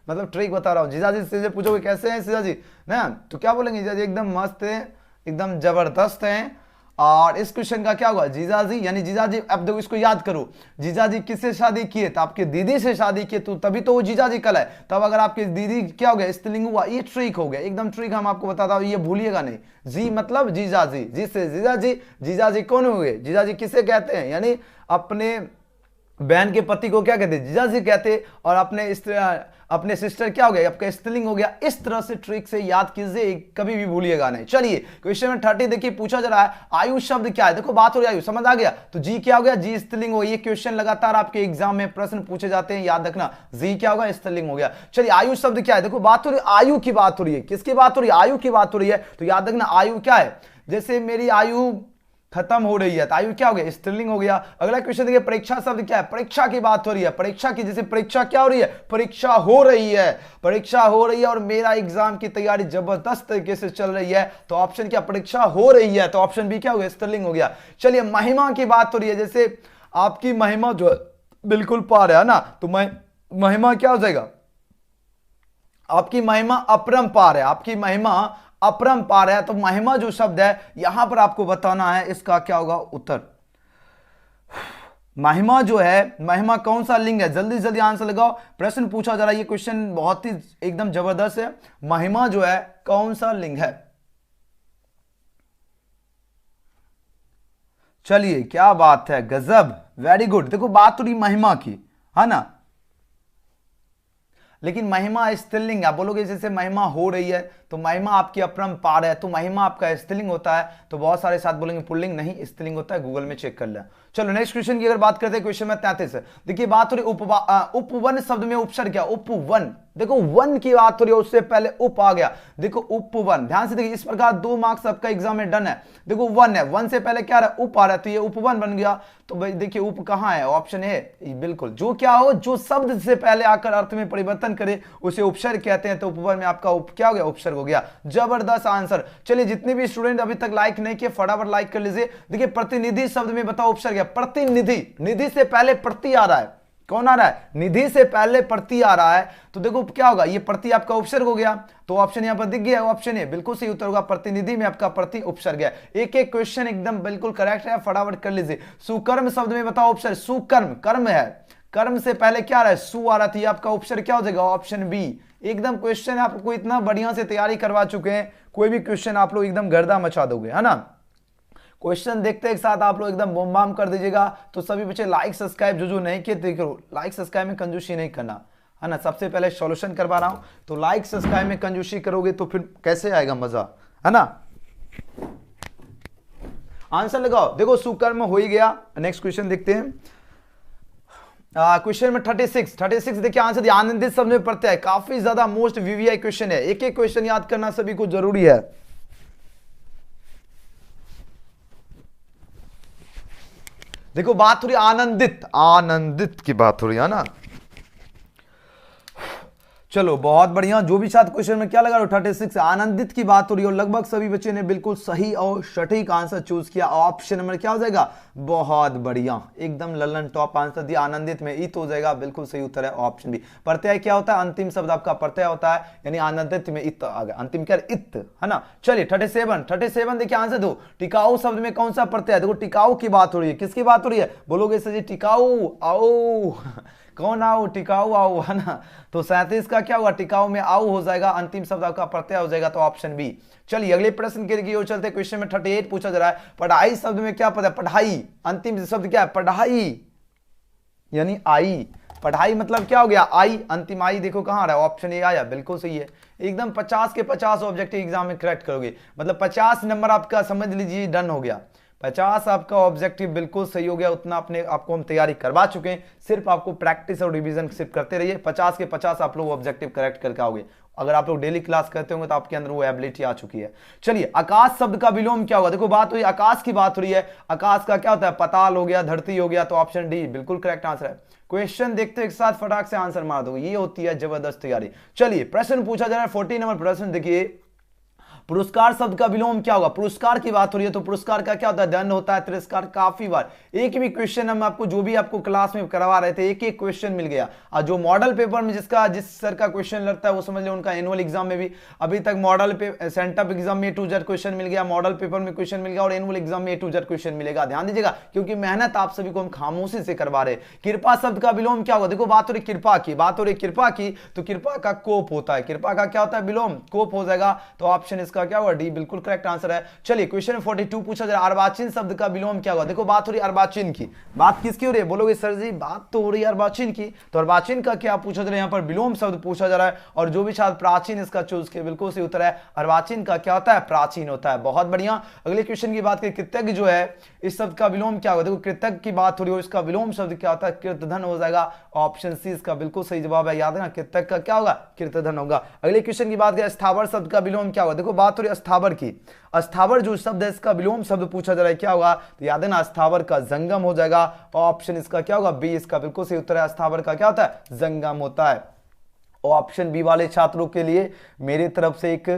मतलब ट्रिक बता रहा हूँ, जीजा जी से पूछोगे कैसे हैं जीजा जी ना, तो क्या बोलेंगे जीजा जी एकदम मस्त है, एकदम जबरदस्त हैं। और इस क्वेश्चन का क्या होगा, जीजाजी यानी जीजाजी। अब देखो इसको याद करो, जीजाजी किससे शादी किए, तो आपके दीदी से शादी किए, तो तभी तो वो जीजाजी कल है। तब अगर आपकी दीदी क्या हो गया, स्त्रीलिंग हुआ, ये ट्रिक हो गया, एकदम ट्रिक हम आपको बताता हूं, ये भूलिएगा नहीं। जी मतलब जीजाजी, जी से जीजाजी। जीजाजी कौन हुए, जीजाजी किसे कहते हैं, यानी अपने बहन के पति को क्या कहते हैं, जीजाजी कहते। और अपने सिस्टर क्या हो गया, आपका स्त्रीलिंग हो गया। इस तरह से ट्रिक से याद कीजिए, कभी भी भूलिएगा नहीं। चलिए क्वेश्चन में 30 देखिए पूछा जा रहा है, आयु शब्द क्या है। देखो बात हो रही है आयु, समझ आ गया, तो जी क्या हो गया, जी स्त्रीलिंग हो गया। ये क्वेश्चन लगातार आपके एग्जाम में प्रश्न पूछे जाते हैं, याद रखना, जी क्या होगा, स्त्रीलिंग हो गया। चलिए आयु शब्द क्या है, देखो बात हो रही है आयु की, बात हो रही है, किसकी बात हो रही है, आयु की बात हो रही है। तो याद रखना आयु क्या है, जैसे मेरी आयु खत्म हो रही है, तो आयु क्या हो गया, स्त्रीलिंग हो गया। अगला क्वेश्चन देखिए, परीक्षा शब्द क्या है, परीक्षा की बात हो रही है, परीक्षा की, जैसे परीक्षा क्या हो रही है, परीक्षा हो रही है, परीक्षा हो रही है, और मेरा एग्जाम की तैयारी जबरदस्त तरीके से चल रही है, तो ऑप्शन क्या, परीक्षा हो रही है, तो ऑप्शन बी क्या हो गया, स्त्रीलिंग हो गया। चलिए महिमा की बात हो रही है, जैसे आपकी महिमा जो बिल्कुल पार है ना, तो महिमा क्या हो जाएगा, आपकी महिमा अपरंपार है, आपकी महिमा अपरंपार है। तो महिमा जो शब्द है यहां पर आपको बताना है, इसका क्या होगा उत्तर। महिमा जो है, महिमा कौन सा लिंग है, जल्दी जल्दी आंसर लगाओ, प्रश्न पूछा जा रहा है, ये क्वेश्चन बहुत ही एकदम जबरदस्त है। महिमा जो है कौन सा लिंग है, चलिए क्या बात है, गजब, वेरी गुड। देखो बात हो रही महिमा की, है ना, लेकिन महिमा स्त्रीलिंग, आप बोलोगे जैसे महिमा हो रही है, तो महिमा आपकी अपरंपार है, तो महिमा आपका स्त्रीलिंग होता है, तो बहुत सारे साथ बोलेंगे पुल्लिंग, नहीं स्त्रीलिंग होता है, गूगल में चेक कर लें। चलो नेक्स्ट क्वेश्चन की अगर बात करते हैं, क्वेश्चन में 33 है, देखिए बात हो रही उपवन शब्द में उपसर्ग क्या, उपवन, देखो वन की बात हो रही है, उससे पहले उप आ गया, देखो उपवन, ध्यान से देखिए, इस प्रकार 2 मार्क्स आपका एग्जाम में डन है। देखो वन है, वन से पहले क्या रहा है, उप आ रहा है, तो ये उपवन बन गया। तो भाई देखिए उप कहां है, ऑप्शन ए, बिल्कुल, जो क्या हो, जो शब्द से पहले आकर अर्थ में परिवर्तन करे उसे उपसर्ग कहते हैं, तो उपवन में आपका उप क्या हो गया, उपसर्ग हो गया। जबरदस्त आंसर। चलिए जितने भी स्टूडेंट अभी तक लाइक नहीं किए, फटाफट लाइक कर लीजिए। देखिए प्रतिनिधि शब्द में बताओ उपसर्ग है, प्रतिनिधि, निधि से पहले प्रति आ रहा है, कौन आ रहा है, निधि से पहले प्रति आ रहा है, तो देखो क्या होगा, ये प्रति आपका उपसर्ग हो गया, तो ऑप्शन यहां पर दिख गया, ऑप्शन ए बिल्कुल सही उत्तर होगा, प्रतिनिधि में आपका प्रति उपसर्ग है। एक एक क्वेश्चन एकदम बिल्कुल करेक्ट है, फटाफट कर लीजिए। सुकर्म शब्द में बताओ उपसर्ग, सुकर्म, कर्म है, कर्म से पहले क्या आ रहा है, सु आ रहा था, आपका उपसर्ग क्या हो जाएगा, ऑप्शन बी। एकदम क्वेश्चन आपको इतना बढ़िया से तैयारी करवा चुके हैं, कोई भी क्वेश्चन आप लोग एकदम गर्दा मचा दोगे, है ना। क्वेश्चन देखते एक साथ आप लोग एकदम बम बम कर दीजिएगा। तो सभी बच्चे लाइक सब्सक्राइब जो नहीं किए देखो, लाइक सब्सक्राइब में कंजूसी नहीं करना, है ना। सबसे पहले सॉल्यूशन करवा रहा हूं, तो लाइक सब्सक्राइब में कंजूसी करोगे तो फिर कैसे आएगा मजा, है ना। आंसर लगाओ, देखो सुकर्म हो ही गया। नेक्स्ट क्वेश्चन देखते हैं, क्वेश्चन में 36 देखिए आंसर दिया, आनंदित शब्द में प्रत्यय, काफी ज्यादा मोस्ट वीवीआई क्वेश्चन है, एक एक क्वेश्चन याद करना सभी को जरूरी है। देखो बात हो रही आनंदित, आनंदित की बात हो रही है ना। चलो बहुत बढ़िया, जो भी साथ क्वेश्चन में क्या लगा रहा 36 आनंदित की बात हो रही है, और लगभग सभी बच्चे ने बिल्कुल सही और सटीक आंसर चूज किया। ऑप्शन नंबर क्या हो जाएगा, बहुत बढ़िया, एकदम ललन टॉप आंसर दिया, आनंदित में इत हो जाएगा, बिल्कुल सही उत्तर है ऑप्शन बी। प्रत्यय क्या होता है, अंतिम शब्द आपका प्रत्यय होता है, यानी आनंदित में इत आ गया, अंतिम क्या इत, है ना। चलिए 37 देखिए आंसर दो, टिकाऊ शब्द में कौन सा प्रत्यय, देखो टिकाऊ की बात हो रही है, किसकी बात हो रही है, बोलोगे सर जी टिकाऊ आओ, कौन आओ, टिकाऊ आओ, है ना। तो 37 का क्या हुआ, टिकाऊ में आओ हो जाएगा, अंतिम शब्द आपका प्रत्यय हो जाएगा, तो ऑप्शन बी। चलिए अगले प्रश्न के ओर चलते, क्वेश्चन में 38 पूछा जा रहा है, पढ़ाई शब्द में क्या पता है, पढ़ाई, अंतिम शब्द क्या है, पढ़ाई यानी आई, पढ़ाई मतलब क्या हो गया, आई, अंतिम आई, देखो कहां आ रहा है, ऑप्शन ए आया, बिल्कुल सही है। एकदम 50 के 50 ऑब्जेक्टिव एग्जाम में करेक्ट करोगे, मतलब 50 नंबर आपका समझ लीजिए डन हो गया, 50 आपका ऑब्जेक्टिव बिल्कुल सही हो गया, उतना अपने आपको हम तैयारी करवा चुके हैं, सिर्फ आपको प्रैक्टिस और रिवीजन सिर्फ करते रहिए, 50 के 50 आप लोग ऑब्जेक्टिव करेक्ट करके आओगे। अगर आप लोग डेली क्लास करते होंगे तो आपके अंदर वो एबिलिटी आ चुकी है। चलिए आकाश शब्द का विलोम क्या होगा, देखो बात हुई आकाश की, बात हो रही है, आकाश का क्या होता है, पताल हो गया, धरती हो गया, तो ऑप्शन डी बिल्कुल करेक्ट आंसर है। क्वेश्चन देखते एक साथ फटाक से आंसर मार दोगे, ये होती है जबरदस्त तैयारी। चलिए प्रश्न पूछा जा रहा है 40 नंबर प्रश्न, देखिए पुरस्कार शब्द का विलोम क्या होगा? पुरस्कार की बात हो रही है तो पुरस्कार का क्या होता है? दंड होता है, तिरस्कार। काफी बार एक भी क्वेश्चन हम आपको जो भी आपको क्लास में करवा रहे थे एक एक क्वेश्चन मिल गया। और जो मॉडल पेपर में जिस सर का क्वेश्चन लगता है वो समझ लो उनका एनुअल एग्जाम में भी अभी तक मॉडल पे सेंटअप एग्जाम में A to Z क्वेश्चन मिल गया, मॉडल पेपर में क्वेश्चन मिल गया और एनुअल एग्जाम में A to Z क्वेश्चन मिलेगा। ध्यान दीजिएगा क्योंकि मेहनत आप सभी को हम खामोशी से करवा रहे। कृपा शब्द का विलोम क्या होगा? देखो बात हो रही कृपा की, बात हो रही कृपा की, तो कृपा का कोप होता है। कृपा का क्या होता है? विलोम, कोप हो जाएगा। तो ऑप्शन इसका क्या होगा? डी बिल्कुल करेक्ट आंसर है। चलिए क्वेश्चन 42 पूछा जा रहा है, अर्वाचीन शब्द का विलोम क्या होगा? देखो बात हो रही है अर्वाचीन की। बात किसकी हो रही है? बोलोगे सर जी बात तो हो रही है अर्वाचीन की, तो अर्वाचीन का क्या पूछा जा रहा है? यहाँ पर विलोम शब्द पूछा जा रहा है और जो भी छात्र प्राचीन इसका चूज किया बिल्कुल सही उत्तर है। अर्वाचीन का क्या होता है? प्राचीन होता है। बहुत बढ़िया। अगले क्वेश्चन की बात करें, कृतज्ञ जो है इस शब्द का विलोम क्या होगा? देखो कृतज्ञ की बात हो रही है, इसका विलोम शब्द क्या होता है? कृतधन हो जाएगा। ऑप्शन सी इसका बिल्कुल सही जवाब है। याद है ना, कृतज्ञ का क्या होगा? कृतधन होगा। अगले क्वेश्चन की बात करें, स्थावर शब्द का विलोम क्या होगा? देखो बात हो रही है स्थावर की। स्थावर जो शब्द है इसका विलोम शब्द पूछा जा रहा है क्या होगा? तो याद है ना, स्थावर का जंगम हो जाएगा। ऑप्शन इसका क्या होगा? बी इसका बिल्कुल सही उत्तर है। स्थावर का क्या होता है? जंगम होता है। ऑप्शन बी वाले छात्रों के लिए मेरी तरफ से एक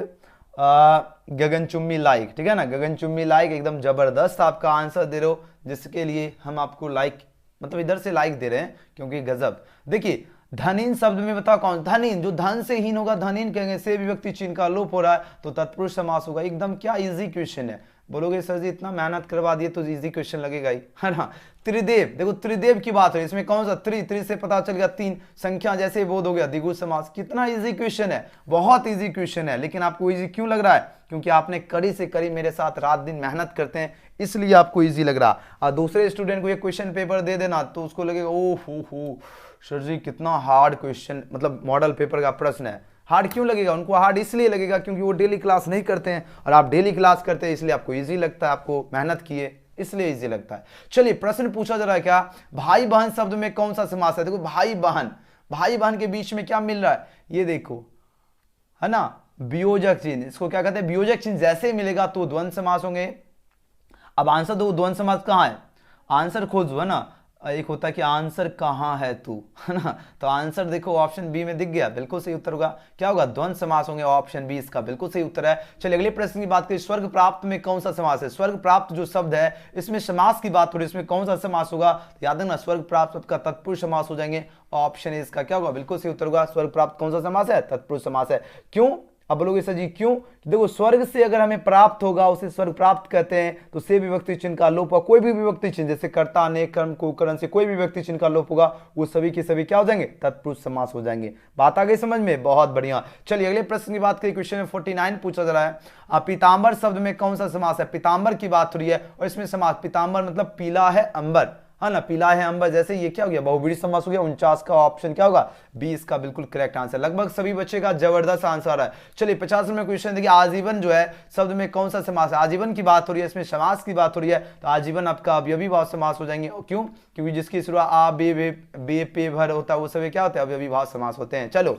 गगनचुम्बी लाइक, ठीक है ना, गगनचुम्बी लाइक, एकदम जबरदस्त आपका आंसर दे रहे हो जिसके लिए हम आपको लाइक मतलब इधर से लाइक दे रहे हैं क्योंकि गजब। देखिए धनीन शब्द में बताओ कौन? धनीन, जो धन से हीन होगा धनीन कहेंगे। से विभक्ति चिन्ह का लोप हो रहा है तो तत्पुरुष समास होगा। एकदम क्या इजी क्वेश्चन है। बोलोगे सर जी इतना मेहनत करवा दिए तो इजी क्वेश्चन लगेगा ही, है ना। त्रिदेव, देखो त्रिदेव की बात है, इसमें कौन सा त्रि से पता चल गया तीन, संख्या जैसे बोध हो गया, द्विगु समास। कितना इजी क्वेश्चन है, बहुत इजी क्वेश्चन है। लेकिन आपको इजी क्यों लग रहा है? क्योंकि आपने कड़ी से कड़ी मेरे साथ रात दिन मेहनत करते हैं इसलिए आपको इजी लग रहा। और दूसरे स्टूडेंट को ये क्वेश्चन पेपर दे देना तो उसको लगेगा ओह हो सर जी कितना हार्ड क्वेश्चन, मतलब मॉडल पेपर का प्रश्न है। हार्ड क्यों लगेगा? उनको हार्ड इसलिए लगेगा क्योंकि वो डेली क्लास नहीं करते हैं और आप डेली क्लास करते हैं इसलिए आपको इजी लगता है, आपको मेहनत किए इसलिए इजी लगता है। चलिए प्रश्न पूछा जा रहा है क्या? भाई बहन शब्द में कौन सा समास है? देखो भाई बहन के बीच में क्या मिल रहा है? ये देखो, है ना, वियोजक चिन्ह। इसको क्या कहते हैं? वियोजक चिन्ह जैसे मिलेगा तो द्वंद्व समास होंगे। अब आंसर दो, द्वंद्व समास कहाँ है? आंसर खोजो, है ना। एक होता है कि आंसर कहाँ है तू, है ना, तो आंसर देखो ऑप्शन बी में दिख गया, बिल्कुल सही उत्तर होगा। क्या होगा? द्वंद्व समास होंगे। ऑप्शन बी इसका बिल्कुल सही उत्तर है। चलिए अगले प्रश्न की बात करें, स्वर्ग प्राप्त में कौन सा समास है? स्वर्ग प्राप्त जो शब्द है इसमें समास की बात हो रही है, इसमें कौन सा समास होगा? याद है ना, स्वर्ग प्राप्त शब्द का तत्पुरुष समास हो जाएंगे। ऑप्शन इसका क्या होगा? बिल्कुल सही उत्तर होगा। स्वर्ग प्राप्त कौन सा समास है? तत्पुरुष समास है। क्यों? अब बोलोगे सर जी क्यों? देखो स्वर्ग से अगर हमें प्राप्त होगा उसे स्वर्ग प्राप्त कहते हैं, तो से विभक्ति चिन्ह का लोप होगा। कोई भी विभक्ति चिन्ह जैसे कर्ता ने कर्म को करण से कोई भी विभक्ति चिन्ह का लोप होगा वो सभी के सभी क्या हो जाएंगे? तत्पुरुष समास हो जाएंगे। बात आ गई समझ में? बहुत बढ़िया। चलिए अगले प्रश्न की बात करें, क्वेश्चन 49 पूछा जा रहा है, पीतांबर शब्द में कौन सा समास है? पीतांबर की बात हो रही है और इसमें समास, पीतांबर मतलब पीला है अंबर, है ना, पीला है अंबर, जैसे ये क्या हो गया? बहुब्रीहि समास हो गया। 49 का ऑप्शन क्या होगा? 20 का बिल्कुल करेक्ट आंसर। लगभग सभी बच्चे का जबरदस्त आंसर है। चलिए 50 में क्वेश्चन देखिए, आजीवन जो है शब्द में कौन सा समास है? आजीवन की बात हो रही है, इसमें समास की बात हो रही है, तो आजीवन आपका अवयवी भाव समास हो जाएंगे। क्यों? क्योंकि जिसकी शुरुआत आ बे पे भर होता है वो सभी क्या होते हैं? अवयवी भाव समास होते हैं। चलो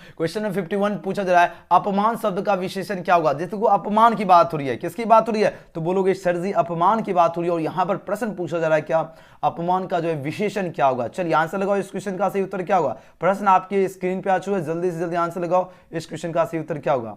क्वेश्चन नंबर 51 पूछा जा रहा है, अपमान शब्द का विशेषण क्या होगा? जैसे को अपमान की बात हो रही है, किसकी बात हो रही है? तो बोलोगे सर जी अपमान की बात हो रही है और यहां पर प्रश्न पूछा जा रहा है क्या? अपमान का जो है विशेषण क्या होगा? चलिए आंसर लगाओ, इस क्वेश्चन का सही उत्तर क्या होगा? प्रश्न आपके स्क्रीन पे आ चुका है, जल्दी से जल्दी आंसर लगाओ, इस क्वेश्चन का सही उत्तर क्या होगा?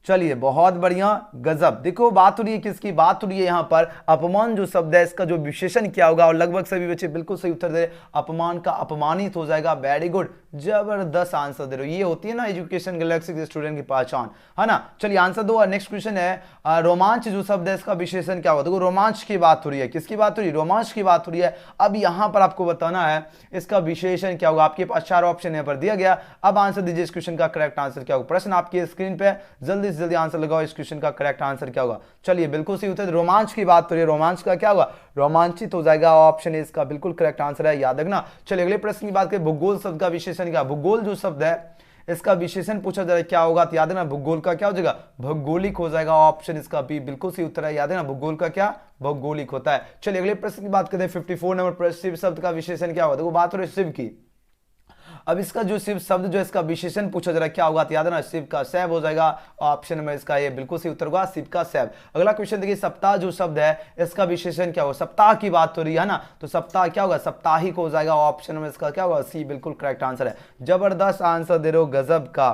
चलिए बहुत बढ़िया, गजब। देखो बात हो रही है किसकी? बात हो रही है यहाँ पर अपमान जो शब्द है इसका जो विशेषण क्या होगा? और लगभग सभी बच्चे बिल्कुल सही उत्तर दे, अपमान का अपमानित हो जाएगा। वेरी गुड, जबरदस्त आंसर दे रहे हो। ये होती है ना एजुकेशन गैलेक्सी के स्टूडेंट की पहचान, है ना। चलिए आंसर दो। नेक्स्ट क्वेश्चन है, रोमांच जो शब्द है इसका विशेषण क्या होगा? देखो रोमांच की बात हो रही है, किसकी बात हो रही है? रोमांच की बात हो रही है। अब यहाँ पर आपको बताना है इसका विशेषण क्या होगा। आपके पास 4 ऑप्शन यहाँ पर दिया गया, अब आंसर दीजिए इस क्वेश्चन का करेक्ट आंसर क्या होगा। प्रश्न आपकी स्क्रीन पे, जल्दी से जल्दी आंसर लगाओ, इस क्वेश्चन का करेक्ट आंसर क्या होगा? चलिए बिल्कुल सही उत्तर, रोमांच की बात हो रही है, रोमांच का क्या होगा? रोमांचित हो जाएगा। ऑप्शन इसका बिल्कुल करेक्ट आंसर है, याद रखना। चलिए अगले प्रश्न की बात करें, भूगोल शब्द का विशेषण क्या? भूगोल जो शब्द है इसका विशेषण पूछा जा रहा है क्या होगा? तो याद है ना, भूगोल का क्या हो जाएगा? भौगोलिक हो जाएगा। ऑप्शन इसका बी बिल्कुल सही उत्तर है, याद है ना, भूगोल का क्या? भौगोलिक होता है। चलिए अगले प्रश्न की बात करते हैं, 54 नंबर पर शिव शब्द का विशेषण क्या होगा? देखो बात हो रही है शिव की। अब इसका जो शिव शब्द जो इसका विशेषण पूछा जा रहा है क्या होगा? तो याद है ना, शिव का शैव हो जाएगा। ऑप्शन में इसका ये बिल्कुल सही उत्तर होगा, शिव का शैव। अगला क्वेश्चन देखिए, सप्ताह जो शब्द है इसका विशेषण क्या होगा? सप्ताह की बात हो रही है ना, तो सप्ताह क्या होगा? साप्ताहिक हो जाएगा। ऑप्शन में इसका क्या होगा? सी बिल्कुल करेक्ट आंसर है। जबरदस्त आंसर दे रहे हो, गजब का,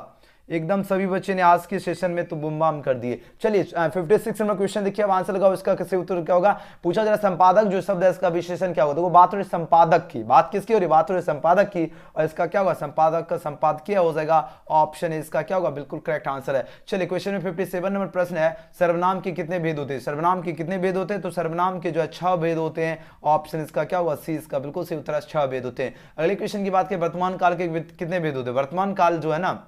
एकदम सभी बच्चे ने आज के सेशन में तो बुम बाम कर दिए। चलिए 56 नंबर क्वेश्चन देखिए, अब आंसर लगाओ इसका, कैसे उत्तर क्या होगा। पूछा जरा संपादक जो शब्द है इसका विशेषण क्या होगा। देखो बात हो रही संपादक की, बात किसकी हो रही, बात हो रही संपादक की, और इसका क्या होगा, संपादक का संपादकीय हो जाएगा। ऑप्शन इसका क्या होगा, बिल्कुल करेक्ट आंसर है। चलिए क्वेश्चन में 57 नंबर प्रश्न है, सर्वनाम के कितने भेद होते हैं। सर्वनाम के कितने भेद होते हैं, तो सर्वनाम के जो है 6 भेद होते हैं। ऑप्शन इसका क्या होगा, सी इसका बिल्कुल सही उत्तर है, 6 भेद होते हैं। अगले क्वेश्चन की बात करें, वर्तमान काल के कितने भेद होते हैं। वर्तमान काल जो है ना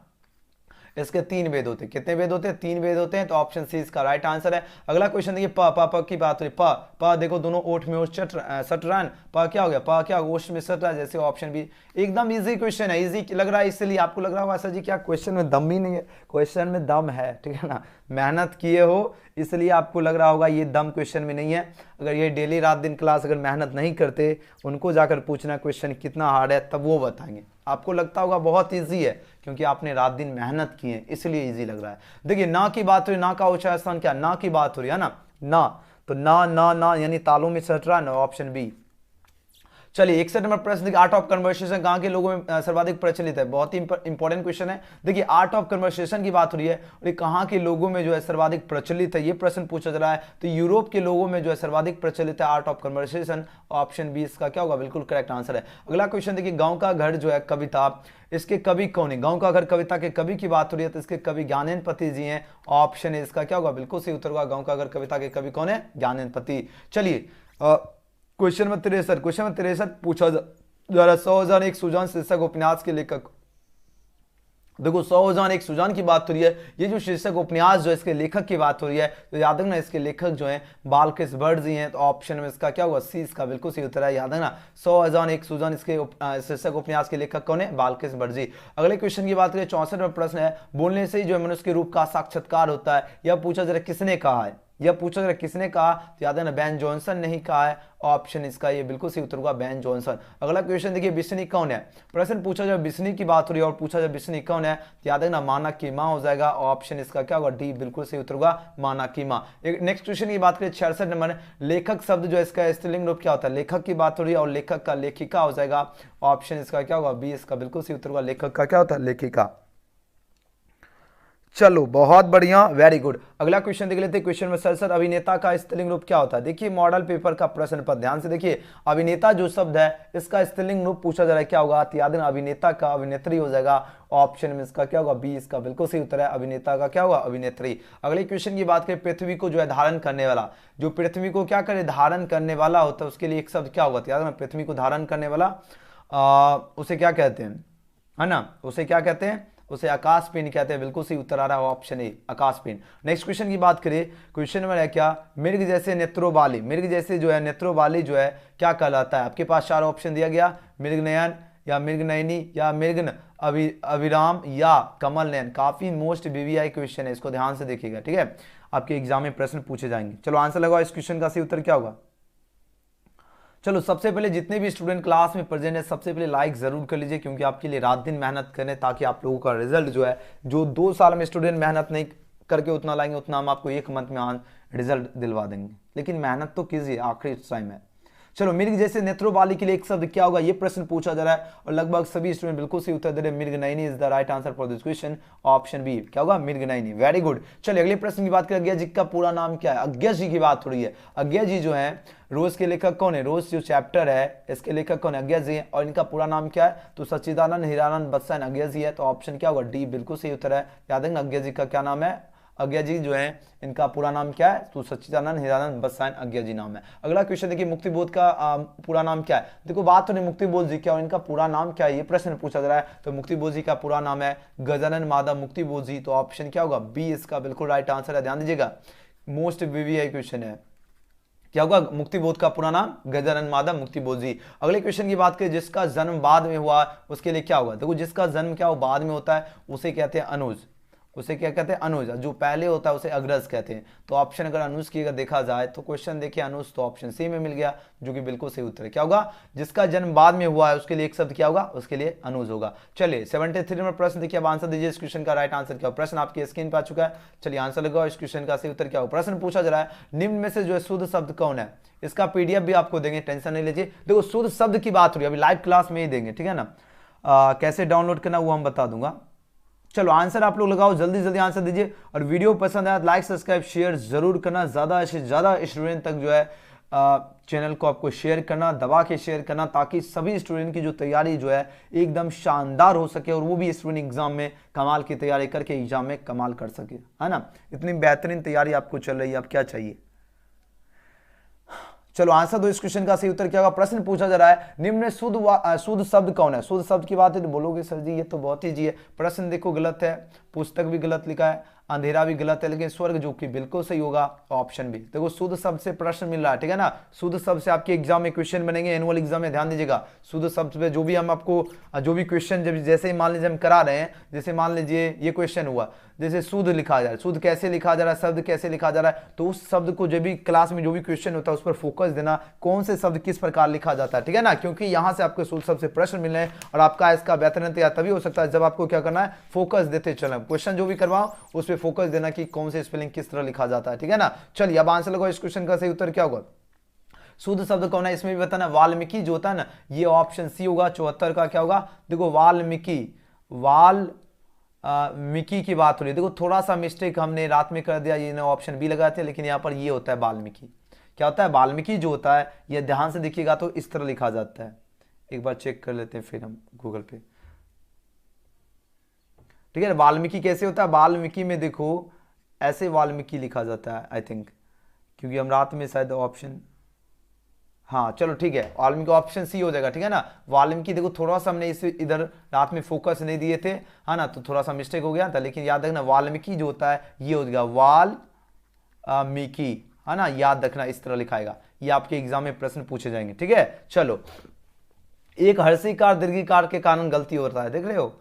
इसके 3 भेद होते हैं। कितने भेद होते हैं, 3 भेद होते हैं, तो ऑप्शन सी इसका राइट आंसर है। अगला क्वेश्चन देखिए, प की बात हो रही, प देखो दोनों ओठ में ओठ सट रहा है, प क्या हो गया, प क्या ओठ में सट रहा है, जैसे ऑप्शन बी। एकदम इजी क्वेश्चन है, इजी लग रहा है इसलिए आपको लग रहा होगा सर जी क्या क्वेश्चन में दम ही नहीं है। क्वेश्चन में दम है, ठीक है ना, मेहनत किए हो इसलिए आपको लग रहा होगा ये दम क्वेश्चन में नहीं है। अगर ये डेली रात दिन क्लास अगर मेहनत नहीं करते, उनको जाकर पूछना क्वेश्चन कितना हार्ड है, तब वो बताएंगे। आपको लगता होगा बहुत इजी है, क्योंकि आपने रात दिन मेहनत की है इसलिए इजी लग रहा है। देखिए ना की बात हो रही, ना का उच्चारण स्थान क्या, ना की बात हो रही है ना, तो ना यानी तालों में सट रहा है ना, ऑप्शन बी। चलिए 61 नंबर प्रश्न देखिए, आर्ट ऑफ कन्वर्सेशन कहाँ के लोगों में सर्वाधिक प्रचलित है। बहुत ही इंपॉर्टेंट क्वेश्चन है। देखिए आर्ट ऑफ कन्वर्सेशन की बात हो रही है, और ये कहाँ के लोगों में जो है सर्वाधिक प्रचलित है, ये प्रश्न पूछा जा रहा है। तो यूरोप के लोगों में जो है सर्वाधिक प्रचलित है art of conversation. Option B इसका क्या होगा, बिल्कुल करेक्ट आंसर है। अगला क्वेश्चन देखिए, गाँव का घर जो है कविता, इसके कवि कौन है। गाँव का घर कविता के कवि की बात हो रही है, तो इसके कवि ज्ञानेन्द्र जी हैं। ऑप्शन है इसका क्या होगा, बिल्कुल सही उत्तर होगा। गाँव का घर कविता के कवि कौन है, ज्ञानेन्द्र। चलिए क्वेश्चन में 63 पूछा जा रहा, 100,001 सुजान शीर्षक उपन्यास के लेखक। देखो 100,001 सुजान की बात हो रही है, ये जो शीर्षक उपन्यास जो है इसके लेखक की बात हो रही है, तो याद रखना इसके लेखक जो हैं बालकृष्ण भट्ट जी हैं। तो ऑप्शन में इसका क्या होगा, सी इसका बिल्कुल सही उत्तर है। याद रखना 100,001 सुजान इसके शीर्षक उपन्यास के लेखक कौन है, बालकृष्ण भट्ट जी। अगले क्वेश्चन की बात करें, 64 नंबर प्रश्न है, बोलने से ही जो है मनुष्य के रूप का साक्षात्कार होता है। यह पूछा जरा किसने कहा है, यह पूछा जरा किसने कहा, तो याद है ना बेन जॉनसन ने ही कहा है। ऑप्शन इसका ये बिल्कुल सही उत्तर होगा, बेन जॉनसन। अगला क्वेश्चन देखिए, बिस्नी कौन है। प्रश्न पूछा जब बिस्नी की बात हो रही है और पूछा जब बिस्नी कौन है, तो याद है ना मानक की मां हो जाएगा। ऑप्शन इसका क्या होगा, डी बिल्कुल सही उत्तर होगा, मानक की मां। नेक्स्ट क्वेश्चन की बात करें 66 नंबर, लेखक शब्द जो है इसका स्त्रीलिंग रूप क्या होता है। लेखक की बात हो रही है और लेखक का लेखिका हो जाएगा। ऑप्शन इसका क्या होगा, बी इसका बिल्कुल सही उत्तर होगा, लेखक का क्या होता है, लेखिका। चलो बहुत बढ़िया, वेरी गुड। अगला क्वेश्चन देख लेते हैं। क्वेश्चन में सर अभिनेता का स्त्रीलिंग रूप क्या होता है। देखिए मॉडल पेपर का प्रश्न पर ध्यान से देखिए, अभिनेता जो शब्द है इसका स्त्रीलिंग रूप पूछा जा रहा है, क्या होगा, याद है अभिनेता का अभिनेत्री हो जाएगा। ऑप्शन में इसका क्या होगा, बी इसका बिल्कुल सही उत्तर है, अभिनेता का क्या होगा, अभिनेत्री। अगले क्वेश्चन की बात करें, पृथ्वी को जो है धारण करने वाला, जो पृथ्वी को क्या करे, धारण करने वाला होता है, उसके लिए एक शब्द क्या होगा, याद है पृथ्वी को धारण करने वाला उसे क्या कहते हैं, है ना, उसे क्या कहते हैं, उसे आकाश पिंड कहते हैं। बिल्कुल सही उत्तर आ रहा है, ऑप्शन ए आकाश पिंड। नेक्स्ट क्वेश्चन की बात करें, क्वेश्चन में है क्या, मृग जैसे नेत्रों वाली, मृग जैसे जो है नेत्रों वाली जो है क्या कहलाता है। आपके पास 4 ऑप्शन दिया गया, मृग नयन या मृग नयनी या मृग अभिराम या कमल नयन। काफी मोस्ट वीवीआई क्वेश्चन है, इसको ध्यान से देखिएगा, ठीक है, आपके एग्जाम में प्रश्न पूछे जाएंगे। चलो आंसर लगाओ, इस क्वेश्चन का सही उत्तर क्या होगा। चलो सबसे पहले जितने भी स्टूडेंट क्लास में प्रेजेंट है, सबसे पहले लाइक जरूर कर लीजिए, क्योंकि आपके लिए रात दिन मेहनत करें, ताकि आप लोगों का रिजल्ट जो है, जो 2 साल में स्टूडेंट मेहनत नहीं करके उतना लाएंगे, उतना हम आपको 1 मंथ में रिजल्ट दिलवा देंगे। लेकिन मेहनत तो कीजिए, आखिरी टाइम है। चलो मृग जैसे नेत्रों वाली के लिए एक शब्द क्या होगा, ये प्रश्न पूछा जा रहा है, और लगभग सभी स्टूडेंट बिल्कुल सही उत्तर दे रहे हैं, मृग नयनी is the right answer for this question. Option B क्या होगा, मृग नयनी, वेरी गुड। चलिए अगले प्रश्न की बात करें, अज्ञा जी का पूरा नाम क्या है। अज्ञा जी की बात हो रही है, अज्ञा जी जो है रोज के लेखक कौन है, रोज जो चैप्टर है इसके लेखक कौन है, अज्ञा जी है, और इनका पूरा नाम क्या है, तो सच्चिदानंद हीरानंद बत्सायन अज्ञा जी है। तो ऑप्शन क्या होगा, डी बिल्कुल सही उत्तर है। याद है अज्ञा जी का क्या नाम है, अज्ञा जी जो है इनका पूरा नाम क्या है, तो सच्चिदानंद हीरानंद बत्सायन अज्ञा जी नाम है। अगला क्वेश्चन देखिए, मुक्तिबोध का पूरा नाम क्या है। देखो बात तो नहीं मुक्तिबोध जी क्या, इनका पूरा नाम क्या है, ये प्रश्न पूछा जा रहा है। तो मुक्तिबोध जी का पूरा नाम है गजानन माधव मुक्तिबोध जी। तो ऑप्शन क्या होगा, बी इसका बिल्कुल राइट आंसर है। ध्यान दीजिएगा, मोस्ट वीवीआई क्वेश्चन है, क्या होगा, मुक्तिबोध का पूरा नाम गजानन माधव मुक्तिबोध जी। अगले क्वेश्चन की बात करें, जिसका जन्म बाद में हुआ उसके लिए क्या होगा। देखो जिसका जन्म क्या हो बाद में होता है, उसे कहते हैं अनुज, उसे क्या कहते हैं, अनुज। जो पहले होता है उसे अग्रज कहते हैं। तो ऑप्शन अगर अनुज की अगर देखा जाए तो क्वेश्चन देखिए अनुज, तो ऑप्शन सी में मिल गया, जो कि बिल्कुल सही उत्तर है। क्या होगा, जिसका जन्म बाद में हुआ है उसके लिए एक शब्द क्या होगा, उसके लिए अनुज होगा। चलिए 73 नंबर प्रश्न देखिए, अब आंसर दीजिए, इस क्वेश्चन का राइट आंसर क्या हो। प्रश्न आपकी स्क्रीन पर आ चुका है, चलिए आंसर लगाओ, इस क्वेश्चन का सही उत्तर क्या हो। प्रश्न पूछा जा रहा है, निम्न में से जो है शुद्ध शब्द कौन है। इसका पीडीएफ भी आपको देंगे, टेंशन नहीं लीजिए। देखो शुद्ध शब्द की बात हो रही है, अभी लाइव क्लास में ही देंगे, ठीक है ना। कैसे डाउनलोड करना वो हम बता दूंगा। चलो आंसर आप लोग लगाओ, जल्दी जल्दी आंसर दीजिए। और वीडियो पसंद आया तो लाइक सब्सक्राइब शेयर जरूर करना, ज्यादा से ज्यादा स्टूडेंट तक जो है चैनल को आपको शेयर करना, दबा के शेयर करना, ताकि सभी स्टूडेंट की जो तैयारी जो है एकदम शानदार हो सके और वो भी स्टूडेंट एग्जाम में कमाल की तैयारी करके एग्जाम में कमाल कर सके, है ना। इतनी बेहतरीन तैयारी आपको चल रही है, अब क्या चाहिए। चलो आंसर दो, इस क्वेश्चन का सही उत्तर क्या होगा। प्रश्न पूछा जा रहा है, निम्न में शुद्ध शब्द कौन है। शुद्ध शब्द की बात है तो बोलोगे सर जी ये तो बहुत ही जी है। प्रश्न देखो गलत है, पुस्तक भी गलत लिखा है, अंधेरा भी गलत है, लेकिन स्वर्ग जो कि बिल्कुल सही होगा, ऑप्शन भी। देखो शुद्ध शब्द से प्रश्न मिल रहा है, ठीक है ना। शुद्ध शब्द से आपके एग्जाम में क्वेश्चन बनेंगे, एनुअल एग्जाम में ध्यान दीजिएगा। शुद्ध शब्द पे जो भी हम आपको जो भी क्वेश्चन जब जैसे ही मान लीजिए हम करा रहे हैं, जैसे मान लीजिए ये क्वेश्चन हुआ, जैसे शुद्ध लिखा जा रहा है, शुद्ध कैसे लिखा जा रहा है, शब्द कैसे लिखा जा रहा है, तो उस शब्द को जब भी क्लास में जो भी क्वेश्चन होता है उस पर फोकस देना, कौन से शब्द किस प्रकार लिखा जाता है, ठीक है ना। क्योंकि यहां से आपके शुद्ध शब्द से प्रश्न मिल रहे हैं और आपका इसका बेहतरीन तैयार तभी हो सकता है जब आपको क्या करना है, फोकस देते चलना। क्वेश्चन जो भी करवाओ उस पर फोकस देना कि कौन से स्पेलिंग किस तरह लिखा जाता है, ठीक है ना। चलिए अब आंसर लगाओ, इस क्वेश्चन का सही उत्तर क्या होगा। शुद्ध शब्द कौन है, इसमें भी बताना। वाल्मीकि जो होता है ना, ये ऑप्शन सी होगा। 74 का क्या होगा, देखो वाल्मीकि, मिकी की बात हो रही है। देखो थोड़ा सा मिस्टेक हमने रात में कर दिया, ये ऑप्शन बी लगाए थे, लेकिन यहाँ पर ये होता है वाल्मीकि। क्या होता है, वाल्मीकि जो होता है, ये ध्यान से देखिएगा तो इस तरह लिखा जाता है। एक बार चेक कर लेते हैं फिर हम गूगल पे, ठीक है। वाल्मीकि कैसे होता है, वाल्मीकि में देखो ऐसे वाल्मीकि लिखा जाता है आई थिंक, क्योंकि हम रात में शायद ऑप्शन, हाँ चलो ठीक है, वाल्मीकि ऑप्शन सी हो जाएगा, ठीक है ना। वाल्मीकि देखो थोड़ा सा हमने इसे इधर रात में फोकस नहीं दिए थे, है ना, तो थोड़ा सा मिस्टेक हो गया था, लेकिन याद रखना वाल्मीकि जो होता है ये हो जाएगा वाल्मीकि, है ना, याद रखना इस तरह लिखाएगा। ये आपके एग्जाम में प्रश्न पूछे जाएंगे, ठीक है। चलो एक हर्षिकार दीर्घिकार के कारण गलती होता है, देख रहे हो।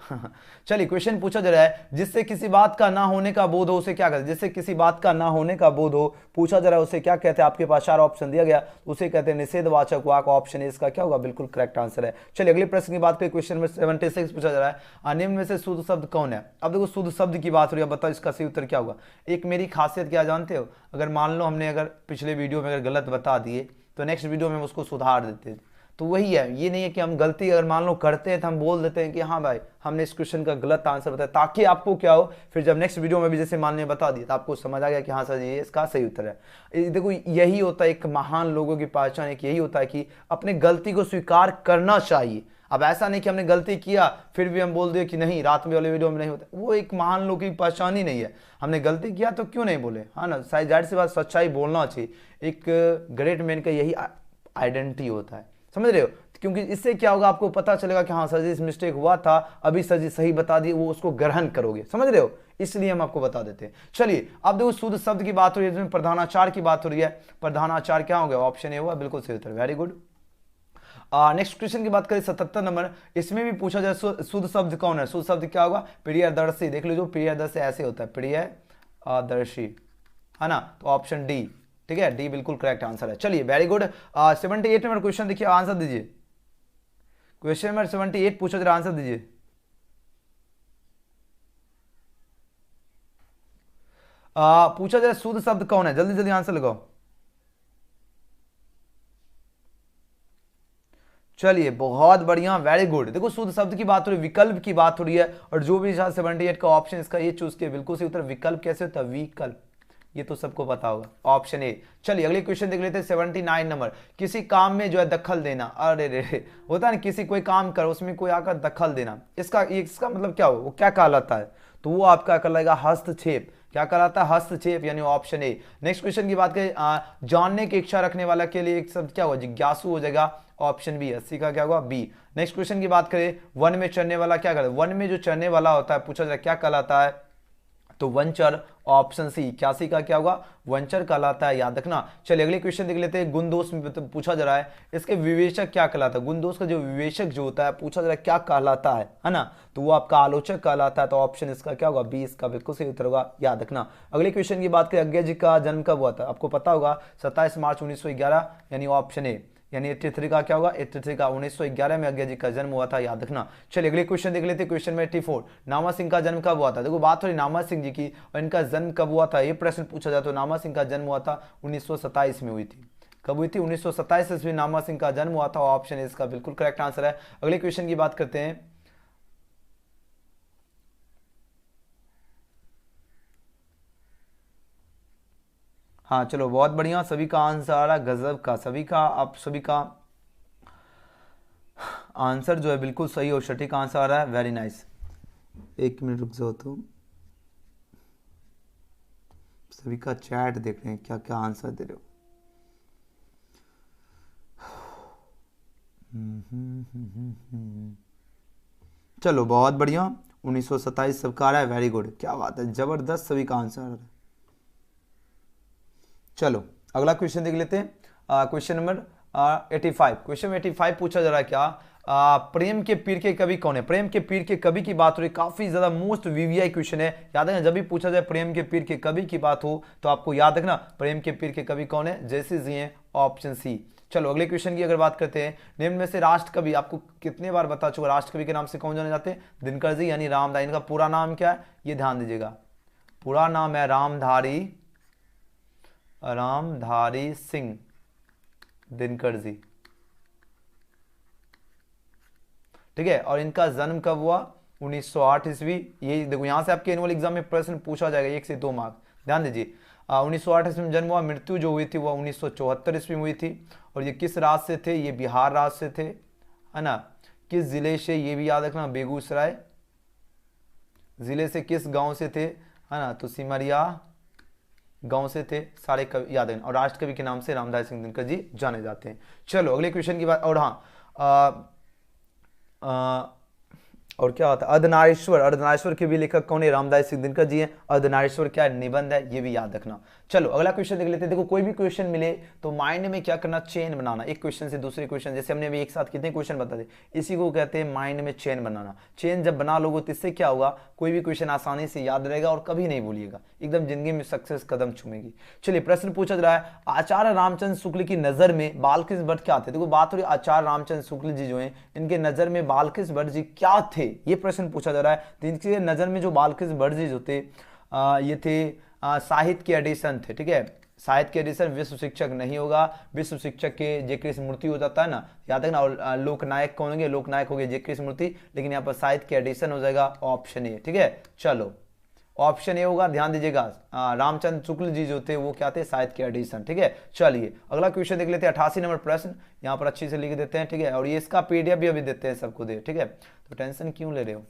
चलिए क्वेश्चन पूछा जा रहा है, जिससे किसी बात का ना होने का बोध हो उसे क्या कहते हैं। जिससे किसी बात का ना होने का बोध हो पूछा जा रहा है, उसे क्या कहते हैं। आपके पास 4 ऑप्शन दिया गया, उसे कहते हैं निषेधवाचक वाक्य। ऑप्शन इसका क्या होगा, बिल्कुल करेक्ट आंसर है। चलिए अगले प्रश्न की बात करें, क्वेश्चन में 76 पूछा जा रहा है, निम्न में से शुद्ध शब्द कौन है। अब देखो शुद्ध शब्द की बात हो रही है, बताओ इसका सही उत्तर क्या होगा। एक मेरी खासियत क्या जानते हो, अगर मान लो हमने अगर पिछले वीडियो में अगर गलत बता दिए तो नेक्स्ट वीडियो में हम उसको सुधार देते, तो वही है। ये नहीं है कि हम गलती अगर मान लो करते हैं तो हम बोल देते हैं कि हाँ भाई हमने इस क्वेश्चन का गलत आंसर बताया, ताकि आपको क्या हो, फिर जब नेक्स्ट वीडियो में भी जैसे मान लिया बता दिया तो आपको समझ आ गया कि हाँ सर ये इसका सही उत्तर है। देखो यही होता है एक महान लोगों की पहचान, एक यही होता है कि अपने गलती को स्वीकार करना चाहिए। अब ऐसा नहीं कि हमने गलती किया फिर भी हम बोल दिए कि नहीं रात में वाले वीडियो में नहीं होता, वो एक महान लोग की पहचान ही नहीं है। हमने गलती किया तो क्यों नहीं बोले, हाँ ना, शायद जाहिर सी बात सच्चाई बोलना चाहिए। एक ग्रेट मैन का यही आइडेंटिटी होता है, समझ रहे हो। क्योंकि इससे क्या होगा, आपको पता चलेगा कि हाँ सर जी इस मिस्टेक हुआ था, अभी सर जी सही बता दी, वो उसको ग्रहण करोगे, समझ रहे हो, इसलिए हम आपको बता देते हैं। चलिए अब देखो शुद्ध शब्द की बात हो रही है, इसमें प्रधानाचार की बात हो रही है। प्रधानाचार क्या हो गया, ऑप्शन ए हुआ, बिल्कुल सही उत्तर, वेरी गुड। नेक्स्ट क्वेश्चन की बात करें 77 नंबर, इसमें भी पूछा जाए शुद्ध शब्द कौन है। शुद्ध शब्द क्या होगा, प्रियदर्शी। देख लीजिए प्रियदर्शी ऐसे होता है, प्रियदर्शी, है ना, तो ऑप्शन डी, ठीक है, डी बिल्कुल करेक्ट आंसर है। चलिए वेरी गुड। 78 नंबर क्वेश्चन देखिए, आंसर दीजिए। क्वेश्चन नंबर 78 पूछा जरा, आंसर दीजिए। पूछा जाए शुद्ध शब्द कौन है, जल्दी जल्दी आंसर लगाओ। चलिए बहुत बढ़िया, वेरी गुड। देखो शुद्ध शब्द की बात हो रही है, विकल्प की बात हो रही है, और जो भी 78 का ऑप्शन इसका ये चूज किया, बिल्कुल सही उत्तर। विकल्प कैसे होता है, विकल्प, ये तो सबको पता होगा, ऑप्शन ए। चलिए अगले क्वेश्चन देख लेते हैं 79 नंबर, किसी काम में जो है दखल देना। अरे रे, होता है ना, किसी कोई काम करो उसमें कोई आकर दखल देना, इसका मतलब क्या हो, वो क्या कहलाता है, तो वो आपका कहलाएगा हस्तक्षेप। क्या कहलाता है, हस्तक्षेप, यानी ऑप्शन ए। नेक्स्ट क्वेश्चन की बात करें, जानने की इच्छा रखने वाला के लिए एक शब्द क्या होगा, जिज्ञासु हो जाएगा, ऑप्शन बी। 80 का क्या होगा, बी। नेक्स्ट क्वेश्चन की बात करें, वन में चढ़ने वाला क्या कहलाता है, वन में जो चढ़ने वाला होता है पूछा जाए क्या कहलाता है, तो वंचर, ऑप्शन सी। 81 का क्या होगा, वंचर कहलाता है, याद रखना। चलिए अगले क्वेश्चन देख लेते हैं, गुण दोष में पूछा जा रहा है, इसके विवेचक क्या कहलाता है। गुण दोष का जो विवेचक जो होता है पूछा जा रहा है क्या कहलाता है ना, तो वो आपका आलोचक कहलाता है, तो ऑप्शन इसका क्या होगा, बी इसका बिल्कुल सही उत्तर होगा, याद रखना। अगले क्वेश्चन की बात करें, अज्ञा जी का जन्म कब हुआ था, आपको पता होगा 27 मार्च 1911, यानी ऑप्शन ए। यानी 83 का क्या होगा, 83 का 1911 में अज्ञा जी का जन्म हुआ था, याद रखना। चलिए अगले क्वेश्चन देख लेते हैं, क्वेश्चन में 84, नामा सिंह का जन्म कब हुआ था। देखो बात हो रही नामा सिंह जी की, और इनका जन्म कब हुआ था, ये प्रश्न पूछा जाता है। तो नामा सिंह का जन्म हुआ था 1927 में हुई थी। कब हुई थी, 1927 ईस्वी नामा सिंह का जन्म हुआ था, ऑप्शन इसका बिल्कुल करेक्ट आंसर है। अगले क्वेश्चन की बात करते हैं, हाँ चलो बहुत बढ़िया, सभी का आंसर आ रहा है गजब का, सभी का, आप सभी का आंसर जो है बिल्कुल सही और सटीक आंसर आ रहा है, वेरी नाइस। एक मिनट रुक जाओ, तो सभी का चैट देख रहे हैं क्या क्या आंसर दे रहे हो। चलो बहुत बढ़िया, 1927 सबका आ रहा है, वेरी गुड, क्या बात है, जबरदस्त, सभी का आंसर आ रहा है। चलो अगला क्वेश्चन देख लेते हैं, क्वेश्चन नंबर 85। क्वेश्चन 85 पूछा जा रहा है क्या, प्रेम के पीर के कवि कौन है। प्रेम के पीर के कवि की बात हो रही, काफी ज्यादा मोस्ट वीवीआई क्वेश्चन है, याद रखना जब भी पूछा जाए प्रेम के पीर के कवि की बात हो तो आपको याद रखना प्रेम के पीर के कवि कौन है, जैसे जी है ऑप्शन सी। चलो अगले क्वेश्चन की अगर बात करते हैं, निम्न में से राष्ट्र कवि, आपको कितने बार बता चुका, राष्ट्र कवि के नाम से कौन जाने जाते हैं, दिनकर जी यानी रामधारी। इनका पूरा नाम क्या है ये ध्यान दीजिएगा, पूरा नाम है रामधारी सिंह दिनकर जी, ठीक है। और इनका जन्म कब हुआ, 1908 ईस्वी। ये देखो यहां से आपके एनुअल एग्जाम में प्रश्न पूछा जाएगा, 1 से 2 मार्क, ध्यान दीजिए। 1908 ईस्वी में जन्म हुआ, मृत्यु जो हुई थी वह 1974 ईस्वी में हुई थी। और ये किस राज्य से थे, ये बिहार राज्य से थे, है ना। किस जिले से, ये भी याद रखना, बेगूसराय जिले से। किस गांव से थे, है ना, तो सिमरिया गांव से थे, सारे कवि याद रखना। और राष्ट्र कवि के नाम से रामधारी सिंह दिनकर जी जाने जाते हैं। चलो अगले क्वेश्चन की बात, और हाँ और क्या होता है, अर्धनारीश्वर, अर्धनारीश्वर के भी लेखक कौन है, रामधारी सिंह दिनकर जी हैं। अर्धनारीश्वर क्या है, निबंध है, ये भी याद रखना। चलो अगला क्वेश्चन देख लेते हैं। देखो कोई भी क्वेश्चन मिले तो माइंड में क्या करना, चेन बनाना, एक क्वेश्चन से दूसरे क्वेश्चन, जैसे हमने अभी एक साथ कितने क्वेश्चन बता दे, इसी को कहते हैं माइंड में चेन बनाना। चेन जब बना लोगे तो इससे क्या होगा, कोई भी क्वेश्चन आसानी से याद रहेगा और कभी नहीं भूलिएगा, एकदम जिंदगी में सक्सेस कदम चूमेगी। चलिए प्रश्न पूछा जा रहा है, आचार्य रामचंद्र शुक्ल की नजर में बालकृष्ण भट्ट क्या थे। देखो बात हो रही आचार्य रामचंद्र शुक्ल जी जो है, इनके नजर में बालकृष्ण भट्ट जी क्या थे, ये प्रश्न पूछा जा रहा है। तो इनके नजर में जो बालकृष्ण भट्ट जी जो थे, ये थे साहित्य के एडिशन थे, ठीक है। साहित्य के एडिशन, विश्व शिक्षक नहीं होगा, विश्व शिक्षक के जे कृष्ण मूर्ति हो जाता है ना, याद रखना। और लोकनायक कौन होंगे, लोकनायक हो गए जे कृष्ण मूर्ति, लेकिन यहाँ पर साहित्य के एडिशन हो जाएगा ऑप्शन ए, ठीक है। चलो ऑप्शन ए होगा, ध्यान दीजिएगा। रामचंद्र शुक्ल जी जो थे वो क्या थे, साहित्य के एडिशन, ठीक है। चलिए अगला क्वेश्चन देख लेते हैं, 88 नंबर प्रश्न, यहाँ पर अच्छी से लिख देते हैं, ठीक है। और ये इसका पीडीएफ भी अभी देते हैं सबको दे, ठीक है, तो टेंशन क्यों ले रहे हो।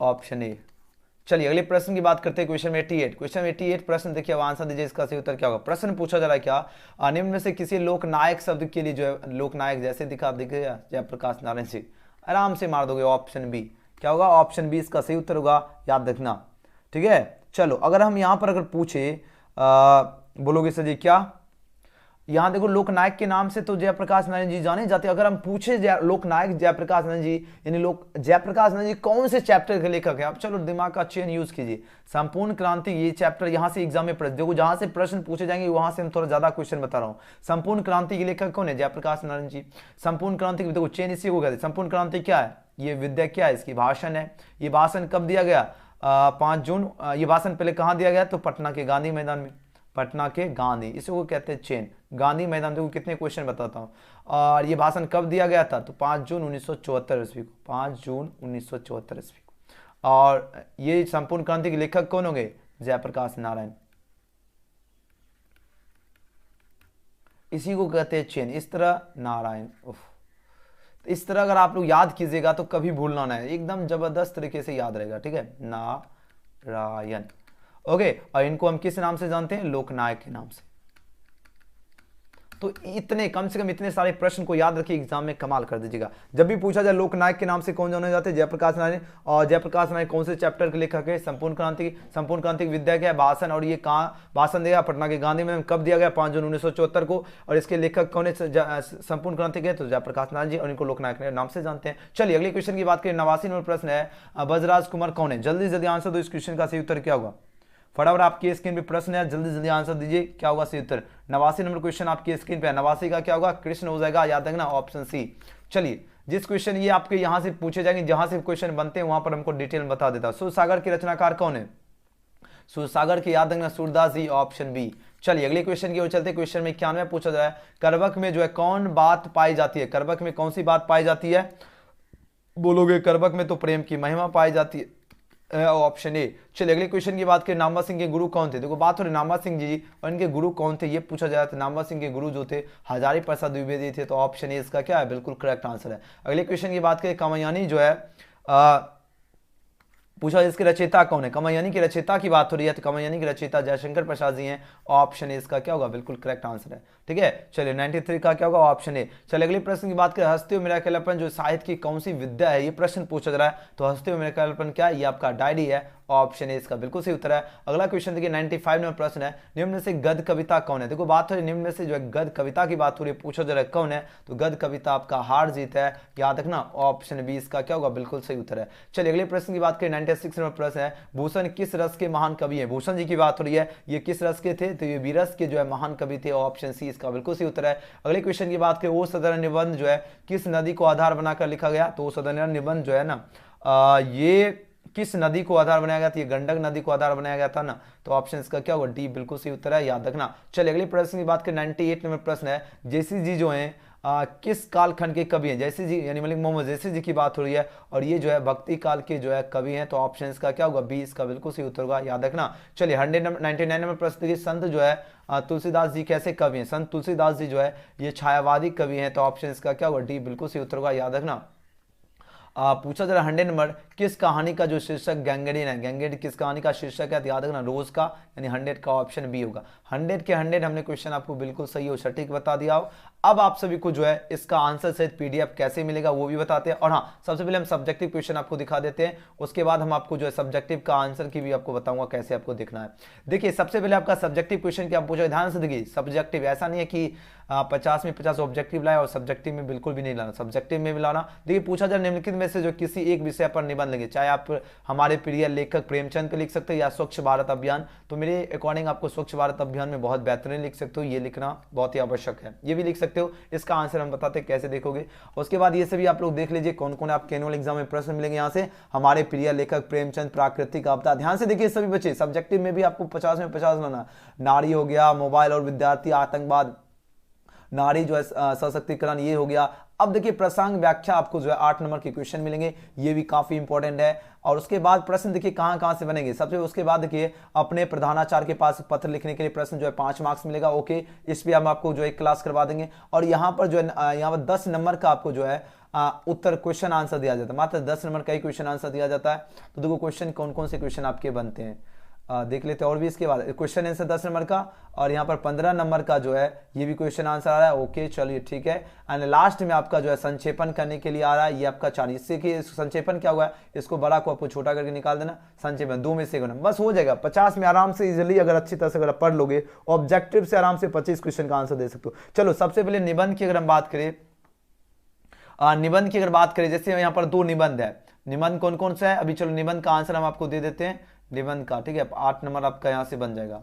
Option A. चलिए अगले प्रश्न की बात करते हैं, क्वेश्चन 88। क्वेश्चन 88 प्रश्न देखिए, अब आंसर दीजिए, इसका सही उत्तर क्या होगा। प्रश्न पूछा जा रहा है क्या, निम्न में से किसी लोकनायक शब्द के लिए जो है, लोकनायक जैसे दिखेगा जयप्रकाश नारायण जी, आराम से मार दोगे, ऑप्शन बी। क्या होगा, ऑप्शन बी इसका सही उत्तर होगा, याद रखना, ठीक है। चलो अगर हम यहां पर अगर पूछे, बोलोगे सर जी क्या, यहां देखो लोकनायक के नाम से तो जयप्रकाश नारायण जी जाने जाते। अगर हम पूछे लोकनायक जयप्रकाश नारायण जी, यानी जयप्रकाश नारायण जी कौन से चैप्टर के लेखक है, अब चलो दिमाग का चेन यूज कीजिए। संपूर्ण क्रांति, ये चैप्टर यहां से एग्जाम में प्रश्न, देखो जहां से प्रश्न पूछे जाएंगे वहां से हम थोड़ा ज्यादा क्वेश्चन बता रहा हूं। संपूर्ण क्रांति के लेखक कौन है, जयप्रकाश नारायण जी। संपूर्ण क्रांति, देखो चेन इसी को कहते हैं। संपूर्ण क्रांति क्या है, ये विद्या क्या है, इसकी भाषण है। ये भाषण कब दिया गया, 5 जून। ये भाषण पहले कहां दिया गया, तो पटना के गांधी मैदान में, पटना के गांधी, इसको कहते हैं चेन, गांधी मैदान। देखो कितने क्वेश्चन बताता हूं। और ये भाषण कब दिया गया था, तो 5 जून 1974 ईस्वी को, 5 जून 1974 ईस्वी को। और ये संपूर्ण क्रांति के लेखक कौन होंगे, जयप्रकाश नारायण, इसी को कहते हैं चेन। इस तरह नारायण, इस तरह अगर आप लोग याद कीजिएगा तो कभी भूलना नहीं, एकदम जबरदस्त तरीके से याद रहेगा, ठीक है, नारायण, ओके। और इनको हम किस नाम से जानते हैं, लोकनायक के नाम से। तो इतने, कम से कम इतने सारे प्रश्न को याद रखिए, एग्जाम में कमाल कर दीजिएगा। जब भी पूछा जाए लोकनायक के नाम से कौन जाने जाते हैं, जयप्रकाश नारायण। और जयप्रकाश नारायण कौन से चैप्टर के लेखक है, संपूर्ण क्रांति। संपूर्ण क्रांति की विद्या क्या है, भाषण। और ये कहाँ भाषण दिया, पटना के गांधी मैदान, कब दिया गया, 5 जून 1974 को। और इसके लेखक कौन है, संपूर्ण क्रांति के, तो जयप्रकाश नारायण जी, और इनको लोकनायक के नाम से जानते हैं। चलिए अगले क्वेश्चन की बात करें, 89 नंबर प्रश्न है, बजराज कुमार कौन है। जल्दी जल्दी आंसर दो, इस क्वेश्चन का सही उत्तर क्या होगा। फटाफट आपकी स्क्रीन पे प्रश्न है, जल्दी जल्दी आंसर दीजिए, क्या होगा सही उत्तर। 89 नंबर क्वेश्चन आपकी स्क्रीन पे है, 89 का क्या होगा, कृष्ण हो जाएगा, याद रखना, ऑप्शन सी। चलिए जिस क्वेश्चन ये आपके यहां से पूछे जाएंगे, जहां से क्वेश्चन बनते हैं वहां पर हमको डिटेल बता देता हूं। सूरसागर के रचनाकार कौन है, सूरसागर के याद रखना, सूरदास जी, ऑप्शन बी। चलिए अगले क्वेश्चन की ओर चलते हैं। क्वेश्चन में 91 पूछा जाए, करबक में जो है कौन बात पाई जाती है, करबक में कौन सी बात पाई जाती है, बोलोगे करबक में तो प्रेम की महिमा पाई जाती है, ऑप्शन ए। चलिए अगले क्वेश्चन की बात करें, नामवर सिंह के गुरु कौन थे। देखो बात हो रही नामवर सिंह जी और इनके गुरु कौन थे, ये पूछा जाए तो नामवर सिंह के गुरु जो थे हजारी प्रसाद द्विवेदी थे, तो ऑप्शन ए इसका क्या है, बिल्कुल करेक्ट आंसर है। अगले क्वेश्चन की बात करें, कामयानी जो है पूछा इसके रचयिता कौन है। कामयानी के रचयिता की बात हो रही है तो कामयानी के रचयिता जयशंकर प्रसाद जी हैं, ऑप्शन ए इसका क्या होगा, बिल्कुल करेक्ट आंसर है। ठीक है, चलिए 93 का क्या होगा, ऑप्शन ए। चलिए अगले प्रश्न की बात करें, हंसते हुए मेरा अकेलापन जो साहित्य की कौन सी विद्या है, ये प्रश्न पूछा जा रहा है। तो हंसते हुए मेरा अकेलापन क्या है, ये आपका डायरी है, ऑप्शन ए इसका बिल्कुल सही उत्तर है। अगला क्वेश्चन देखिए 95 नंबर प्रश्न है, निम्न में से गद्य कविता कौन है। देखो बात हो रही निम्न में से जो है गद्य कविता की बात हो रही है, पूछा जा रहा है कौन है, तो गद्य कविता आपका हार जीत है, याद रखना ऑप्शन बी इसका क्या होगा, बिल्कुल सही उत्तर है। चलिए अगले प्रश्न की बात करें, 96 नंबर प्रश्न है, भूषण किस रस के महान कवि है। भूषण जी की बात हो रही है, ये किस रस के थे, तो ये विरस के जो है महान कवि थे, ऑप्शन सी इसका बिल्कुल सही उत्तर है। अगले क्वेश्चन की बात करें, ओ सदर निबंध जो है किस नदी को आधार बनाकर लिखा गया। तो ओ सदर निबंध जो है ना ये किस नदी को आधार बनाया गया था, ये गंडक नदी को आधार बनाया गया था ना, तो ऑप्शन इसका क्या होगा, डी बिल्कुल सही उत्तर है, याद रखना। चलिए अगले प्रश्न की बात करें, 98 नंबर प्रश्न है, जैसी जी जो है किस कालखंड के कवि हैं। जैसी जी यानी मलिक मोहम्मद जैसी जी की बात हो रही है और ये जो है भक्ति काल के जो है कवि हैं, तो ऑप्शन इसका क्या होगा, बी इसका बिल्कुल सही उत्तर होगा, याद रखना। चलिए 199 नंबर प्रश्न देखिए, संत जो है तुलसीदास जी कैसे कवि हैं। संत तुलसीदास जी जो है ये छायावादी कवि हैं, तो ऑप्शन इसका क्या होगा, डी बिल्कुल सही उत्तर होगा, याद रखना। पूछा जरा 100 नंबर, किस कहानी का जो शीर्षक गैंगरीन है, गैंगरीन किस कहानी का शीर्षक है, तो याद रखना रोज का, यानी 100 का ऑप्शन बी होगा। 100 के 100 हमने क्वेश्चन आपको बिल्कुल सही और सटीक बता दिया हो। अब आप सभी को जो है इसका आंसर सहित पीडीएफ कैसे मिलेगा वो भी बताते हैं, और हाँ सबसे पहले हम सब्जेक्टिव क्वेश्चन आपको दिखा देते हैं, उसके बाद हम आपको जो है सब्जेक्टिव का आंसर की भी आपको बताऊंगा कैसे आपको दिखना है। देखिए सबसे पहले आपका सब्जेक्टिव क्वेश्चन क्या पूछा, ध्यान से देखिए, सब्जेक्टिव ऐसा नहीं है कि 50 में 50 ऑब्जेक्टिव लाए और सब्जेक्टिव में बिल्कुल भी नहीं लाना, सब्जेक्टिव में भी लाना। देखिए पूछा जाए निम्नलिखित में से जो किसी एक विषय पर निबंध लिखे, चाहे आप हमारे प्रिय लेखक प्रेमचंद पे लिख सकते हो या स्वच्छ भारत अभियान, तो मेरे अकॉर्डिंग आपको स्वच्छ भारत अभियान में बहुत बेहतरीन लिख सकते हो, ये लिखना बहुत ही आवश्यक है, ये भी लिख सकते हो। इसका आंसर हम बताते हैं कैसे देखोगे, उसके बाद ये सभी आप लोग देख लीजिए कौन कौन आपके एनुअल एग्जाम में प्रश्न मिलेंगे यहाँ से। हमारे प्रिय लेखक प्रेमचंद, प्राकृतिक आपदा, ध्यान से देखिए सभी बच्चे, सब्जेक्टिव में भी आपको 50 में 50 लाना। नारी हो गया, मोबाइल और विद्यार्थी, आतंकवाद, नारी जो है सशक्तिकरण, ये हो गया। अब देखिए प्रसंग व्याख्या आपको जो है 8 नंबर के क्वेश्चन मिलेंगे, ये भी काफी इंपॉर्टेंट है। और उसके बाद प्रश्न देखिए कहां कहां से बनेंगे, सबसे उसके बाद देखिए अपने प्रधानाचार्य के पास पत्र लिखने के लिए प्रश्न जो है 5 मार्क्स मिलेगा, ओके, इस पे हम आपको जो है क्लास करवा देंगे। और यहाँ पर जो है यहाँ पर 10 नंबर का आपको जो है उत्तर क्वेश्चन आंसर दिया जाता है, मात्र 10 नंबर का ही क्वेश्चन आंसर दिया जाता है। तो देखो क्वेश्चन कौन कौन से क्वेश्चन आपके बनते हैं देख लेते हैं। और भी इसके बाद क्वेश्चन आंसर 10 नंबर का, और यहाँ पर 15 नंबर का जो है ये भी क्वेश्चन आंसर आ रहा है, ओके चलिए ठीक है। एंड लास्ट में आपका जो है संक्षेपण करने के लिए आ रहा है, ये आपका 4, इससे कि संक्षेपण क्या हुआ है, इसको बड़ा को आपको छोटा करके निकाल देना, संक्षेपण 2 में से गुना, बस हो जाएगा। 50 में आराम से इजिली अगर अच्छी तरह से अगर पढ़ लोगे, ऑब्जेक्टिव से आराम से 25 क्वेश्चन का आंसर दे सकते हो। चलो सबसे पहले निबंध की अगर हम बात करें, निबंध की अगर बात करें, जैसे यहाँ पर 2 निबंध है, निबंध कौन कौन सा है, अभी चलो निबंध का आंसर हम आपको दे देते हैं निबंध का, ठीक है। 8 नंबर आपका यहाँ से बन जाएगा,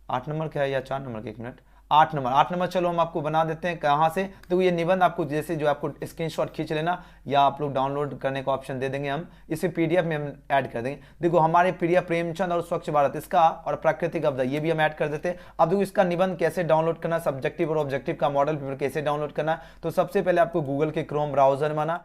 8 नंबर क्या है या 4 नंबर का, 1 मिनट, 8 नंबर, 8 नंबर चलो हम आपको बना देते हैं कहाँ से। तो ये निबंध आपको जैसे जो आपको स्क्रीनशॉट खींच लेना या आप लोग डाउनलोड करने का ऑप्शन दे देंगे, हम इसे पीडीएफ में हम ऐड कर देंगे। देखो हमारे प्रिय प्रेमचंद और स्वच्छ भारत इसका और प्राकृतिक आपदा ये भी हम ऐड कर देते हैं। अब देखो इसका निबंध कैसे डाउनलोड करना, सब्जेक्टिव और ऑब्जेक्टिव का मॉडल पेपर कैसे डाउनलोड करना, तो सबसे पहले आपको गूगल के क्रोम ब्राउजर में आना,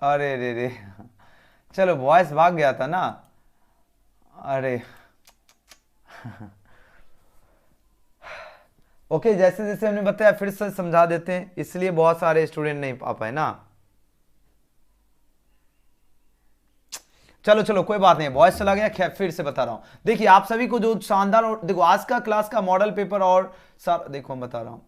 अरे रे रे, चलो वॉइस भाग गया था ना। अरे ओके, जैसे जैसे हमने बताया फिर से समझा देते हैं, इसलिए बहुत सारे स्टूडेंट नहीं आ पाए ना। चलो चलो कोई बात नहीं, वॉइस चला गया, खैर फिर से बता रहा हूं। देखिए आप सभी को जो शानदार, और देखो आज का क्लास का मॉडल पेपर और देखो मैं बता रहा हूं।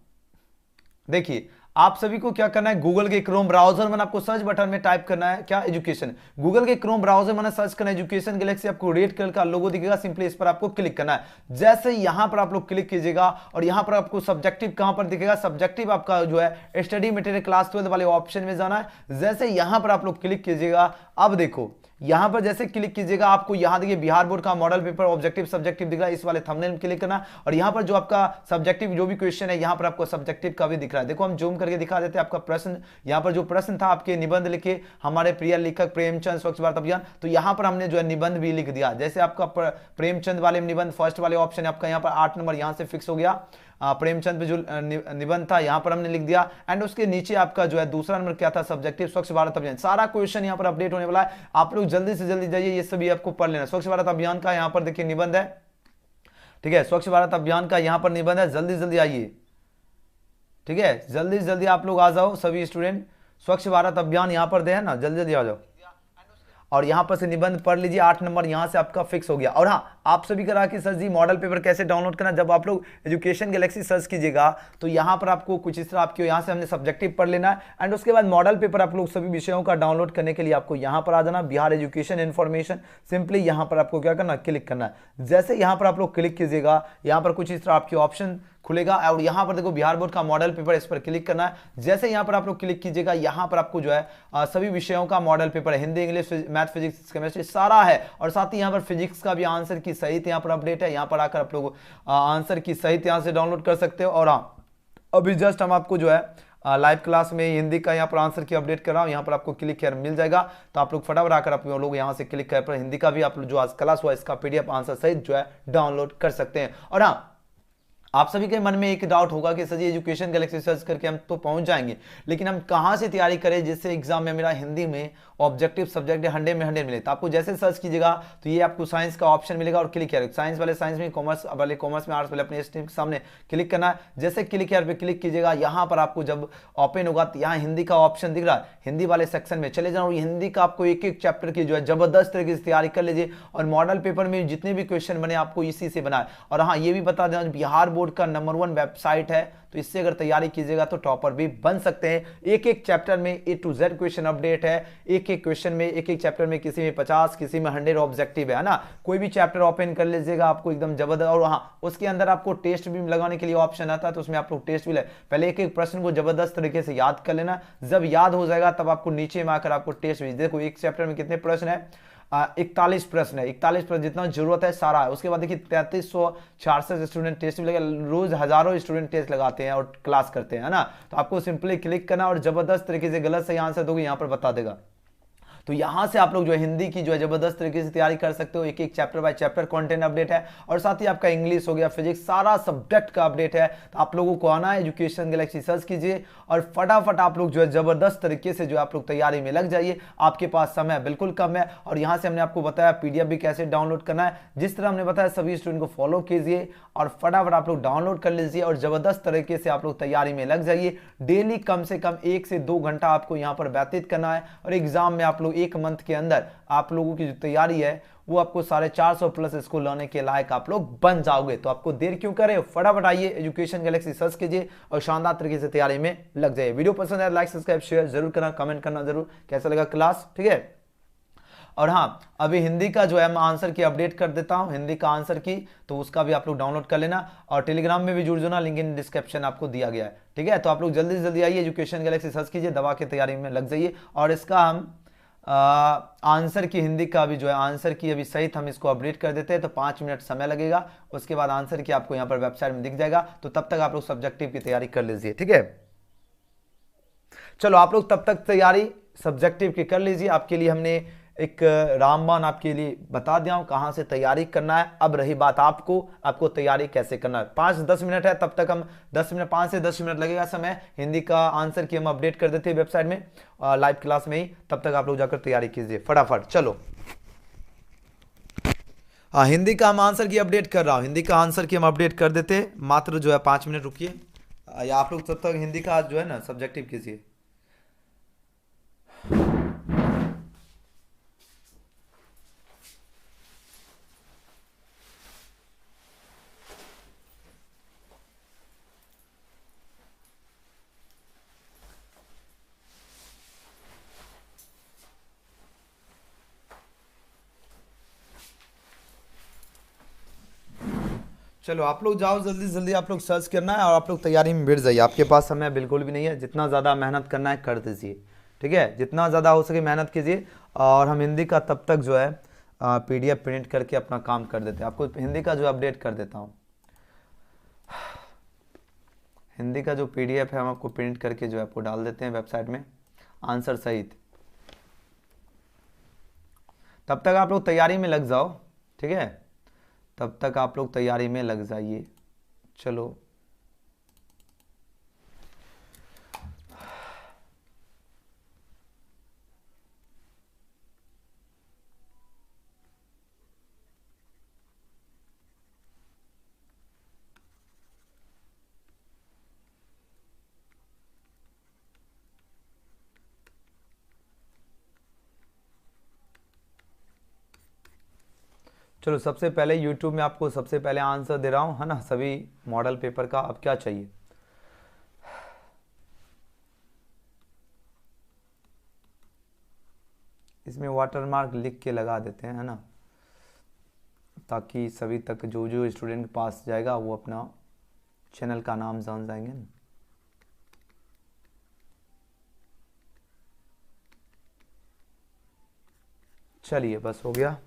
देखिए आप सभी को क्या करना है, गूगल के क्रोम ब्राउजर में आपको सर्च बटन में टाइप करना है क्या, एजुकेशन। गूगल के क्रोम ब्राउजर में सर्च करना है एजुकेशन गैलेक्सी, आपको रेड कलर का लोगो दिखेगा, सिंपली इस पर आपको क्लिक करना है। जैसे यहां पर आप लोग क्लिक कीजिएगा और यहां पर आपको सब्जेक्टिव कहां पर दिखेगा, सब्जेक्टिव आपका जो है स्टडी मटेरियल क्लास 12 वाले ऑप्शन में जाना है। जैसे यहां पर आप लोग क्लिक कीजिएगा, अब देखो यहां पर जैसे क्लिक कीजिएगा आपको यहां देखिए बिहार बोर्ड का मॉडल पेपर ऑब्जेक्टिव सब्जेक्टिव दिख रहा है, इस वाले थंबनेल में क्लिक करना। और यहां पर जो आपका सब्जेक्टिव जो भी क्वेश्चन है यहां पर आपको सब्जेक्टिव का भी दिख रहा है। देखो हम जूम करके दिखा देते हैं आपका प्रश्न, यहां पर जो प्रश्न था आपके निबंध लिखे हमारे प्रिय लेखक प्रेमचंद स्वच्छ भारत अभियान, तो यहां पर हमने जो है निबंध भी लिख दिया। जैसे आपका प्रेमचंद वाले निबंध फर्स्ट वाले ऑप्शन आपका यहां पर 8 नंबर यहां से फिक्स हो गया। प्रेमचंद पे जो निबंध था यहां पर हमने लिख दिया। एंड उसके नीचे आपका जो है दूसरा नंबर क्या था, सब्जेक्टिव स्वच्छ भारत अभियान। सारा क्वेश्चन यहां पर अपडेट होने वाला है, आप लोग जल्दी से जल्दी जाइए, ये सभी आपको पढ़ लेना। स्वच्छ भारत अभियान का यहां पर देखिए निबंध है, ठीक है, स्वच्छ भारत अभियान का यहां पर निबंध है, जल्दी जल्दी आइए, ठीक है, जल्दी जल्दी आप लोग आ जाओ सभी स्टूडेंट। स्वच्छ भारत अभियान यहां पर दे है ना, जल्दी जल्दी आ जाओ और यहां पर से निबंध पढ़ लीजिए, 8 नंबर यहां से आपका फिक्स हो गया। और हाँ आप सभी करा कि सर जी मॉडल पेपर कैसे डाउनलोड करना, जब आप लोग एजुकेशन गैलेक्सी सर्च कीजिएगा तो यहां पर आपको कुछ इस तरह आपके यहां से हमने सब्जेक्टिव पढ़ लेना है। एंड उसके बाद मॉडल पेपर आप लोग सभी विषयों का डाउनलोड करने के लिए आपको यहां पर आ जाना, बिहार एजुकेशन इन्फॉर्मेशन, सिंपली यहां पर आपको क्या करना, क्लिक करना है। जैसे यहां पर आप लोग क्लिक कीजिएगा यहां पर कुछ इस तरह आपके ऑप्शन खुलेगा और यहां पर देखो बिहार बोर्ड का मॉडल पेपर, इस पर क्लिक करना है। जैसे यहां पर आप लोग क्लिक कीजिएगा यहां पर आपको जो है सभी विषयों का मॉडल पेपर है, Hindi English math physics chemistry सारा है। और साथ ही यहां पर फिजिक्स का भी आंसर की सहित यहां पर अपडेट है, यहां पर आकर आप लोग आंसर की सहित यहां से डाउनलोड कर सकते हो। और हाँ अभी जस्ट हम आपको जो है लाइव क्लास में हिंदी का यहाँ पर आंसर की अपडेट कर रहा हूँ, यहाँ पर आपको क्लिक कर मिल जाएगा, तो आप लोग फटाफट आकर आप लोग यहाँ से क्लिक कर पर हिंदी का भी आप लोग जो आज क्लास हुआ इसका पीडीएफ आंसर सहित जो है डाउनलोड कर सकते हैं। और हाँ आप सभी के मन में एक डाउट होगा कि सर जी एजुकेशन गैलेक्सी सर्च करके हम तो पहुंच जाएंगे, लेकिन हम कहां से तैयारी करें जिससे एग्जाम में मेरा हिंदी में ऑब्जेक्टिव सब्जेक्ट 100 में 100 मिले। तो आपको जैसे सर्च कीजिएगा तो ये आपको साइंस का ऑप्शन मिलेगा और क्लिक किया, साइंस वाले साइंस में, कॉमर्स वाले कॉमर्स में, आर्ट्स वाले अपने स्ट्रीम के सामने क्लिक करना है। जैसे क्लिक किया पे क्लिक कीजिएगा यहाँ पर आपको जब ओपन होगा तो यहाँ हिंदी का ऑप्शन दिख रहा है, हिंदी वाले सेक्शन में चले जाओ। हिंदी का आपको एक एक चैप्टर की जो है जबरदस्त तरीके से तैयारी कर लीजिए और मॉडल पेपर में जितने भी क्वेश्चन बने आपको इसी से बनाए। और हाँ ये भी बता देना बिहार बोर्ड का नंबर 1 वेबसाइट है, तो इससे अगर तैयारी कीजिएगा तो टॉपर भी बन सकते हैं। एक एक चैप्टर में A to Z question update है, एक एक क्वेश्चन में, एक एक चैप्टर में किसी में 50 किसी में 100 ऑब्जेक्टिव है ना। कोई भी चैप्टर ओपन कर लीजिएगा आपको एकदम जबरदस्त। और हाँ उसके अंदर आपको टेस्ट भी लगाने के लिए ऑप्शन आता है, तो उसमें आप लोग टेस्ट भी ले, पहले एक एक प्रश्न को जबरदस्त तरीके से याद कर लेना, जब याद हो जाएगा तब आपको नीचे में आकर आपको टेस्ट भी। देखो एक चैप्टर में कितने प्रश्न है, 41 प्रश्न है, 41 प्रश्न जितना जरूरत है सारा है। उसके बाद देखिए 3366 स्टूडेंट टेस्ट भी लगे, रोज हजारों स्टूडेंट टेस्ट लगाते हैं और क्लास करते हैं ना। तो आपको सिंपली क्लिक करना और जबरदस्त तरीके से गलत सही आंसर दोगे यहाँ पर बता देगा। तो यहां से आप लोग जो है हिंदी की जो है जबरदस्त तरीके से तैयारी कर सकते हो, एक एक chapter by chapter content update है और साथ ही आपका इंग्लिश हो गया, फिजिक्स, सारा सब्जेक्ट का अपडेट है। तो आप लोगों को आना है, एजुकेशन गैलेक्सी सर्च कीजिए और फटाफट आप लोग जो है जबरदस्त तरीके से जो आप लोग तैयारी में लग जाइए। आपके पास समय बिल्कुल कम है और यहां से हमने आपको बताया पीडीएफ भी कैसे डाउनलोड करना है, जिस तरह हमने बताया सभी स्टूडेंट को फॉलो कीजिए और फटाफट आप लोग डाउनलोड कर लीजिए और जबरदस्त तरीके से आप लोग तैयारी में लग जाइए। डेली कम से कम 1 से 2 घंटा आपको यहां पर व्यतीत करना है और एग्जाम में आप लोग 1 मंथ के अंदर आप लोगों की जो तैयारी है वो आपको 450 प्लस इसको लाने के लायक आप लोग बन जाओगे। तो आपको देर क्यों करें, फटाफट आइए एजुकेशन गैलेक्सी सर्च कीजिए और शानदार तरीके से तैयारी में लग जाइए। वीडियो पसंद है लाइक सब्सक्राइब शेयर जरूर करना, कमेंट करना जरूर कैसा लगा क्लास, ठीक है। और हाँ अभी हिंदी का जो है मैं आंसर की अपडेट कर देता हूं, हिंदी का आंसर की, तो उसका भी आप लोग डाउनलोड कर लेना और टेलीग्राम में भी जुड़ जाना, लिंक इन डिस्क्रिप्शन आपको दिया गया है, ठीक है। तो आप लोग जल्दी से जल्दी आइए एजुकेशन गैलेक्सी सर्च कीजिए, दवा की तैयारी में लग जाइए। और इसका हम आंसर की हिंदी का भी जो है आंसर की अभी सहित हम इसको अपडेट कर देते हैं, तो 5 मिनट समय लगेगा, उसके बाद आंसर की आपको यहाँ पर वेबसाइट में दिख जाएगा। तो तब तक आप लोग सब्जेक्टिव की तैयारी कर लीजिए, ठीक है। चलो आप लोग तब तक तैयारी सब्जेक्टिव की कर लीजिए। आपके लिए हमने एक रामबाण आपके लिए बता दिया हूं कहां से तैयारी करना है। अब रही बात आपको तैयारी कैसे करना है। 5-10 मिनट है, तब तक हम 10 मिनट 5 से 10 मिनट लगेगा समय। हिंदी का आंसर की हम अपडेट कर देते हैं वेबसाइट में लाइव क्लास में ही। तब तक आप लोग जाकर तैयारी कीजिए फटाफट। चलो हाँ, हिंदी का हम आंसर की अपडेट कर रहा हूँ। हिंदी का आंसर की हम अपडेट कर देते, मात्र जो है 5 मिनट रुकिए। या आप लोग तब तक हिंदी का जो है ना सब्जेक्टिव कीजिए। चलो आप लोग जाओ जल्दी जल्दी, आप लोग सर्च करना है और आप लोग तैयारी में भिड़ जाइए। आपके पास समय बिल्कुल भी नहीं है, जितना ज़्यादा मेहनत करना है कर दीजिए, ठीक है। जितना ज़्यादा हो सके मेहनत कीजिए। और हम हिंदी का तब तक जो है PDF प्रिंट करके अपना काम कर देते हैं। आपको हिंदी का जो अपडेट कर देता हूँ। हिंदी का जो PDF है हम आपको प्रिंट करके जो है आपको डाल देते हैं वेबसाइट में आंसर सहित। तब तक आप लोग तैयारी में लग जाओ, ठीक है। तब तक आप लोग तैयारी में लग जाइए। चलो चलो सबसे पहले यूट्यूब में आपको सबसे पहले आंसर दे रहा हूँ, है ना, सभी मॉडल पेपर का। अब क्या चाहिए, इसमें वाटरमार्क लिख के लगा देते हैं, है ना, ताकि सभी तक जो जो स्टूडेंट के पास जाएगा वो अपना चैनल का नाम जान जाएंगे ना। चलिए बस हो गया।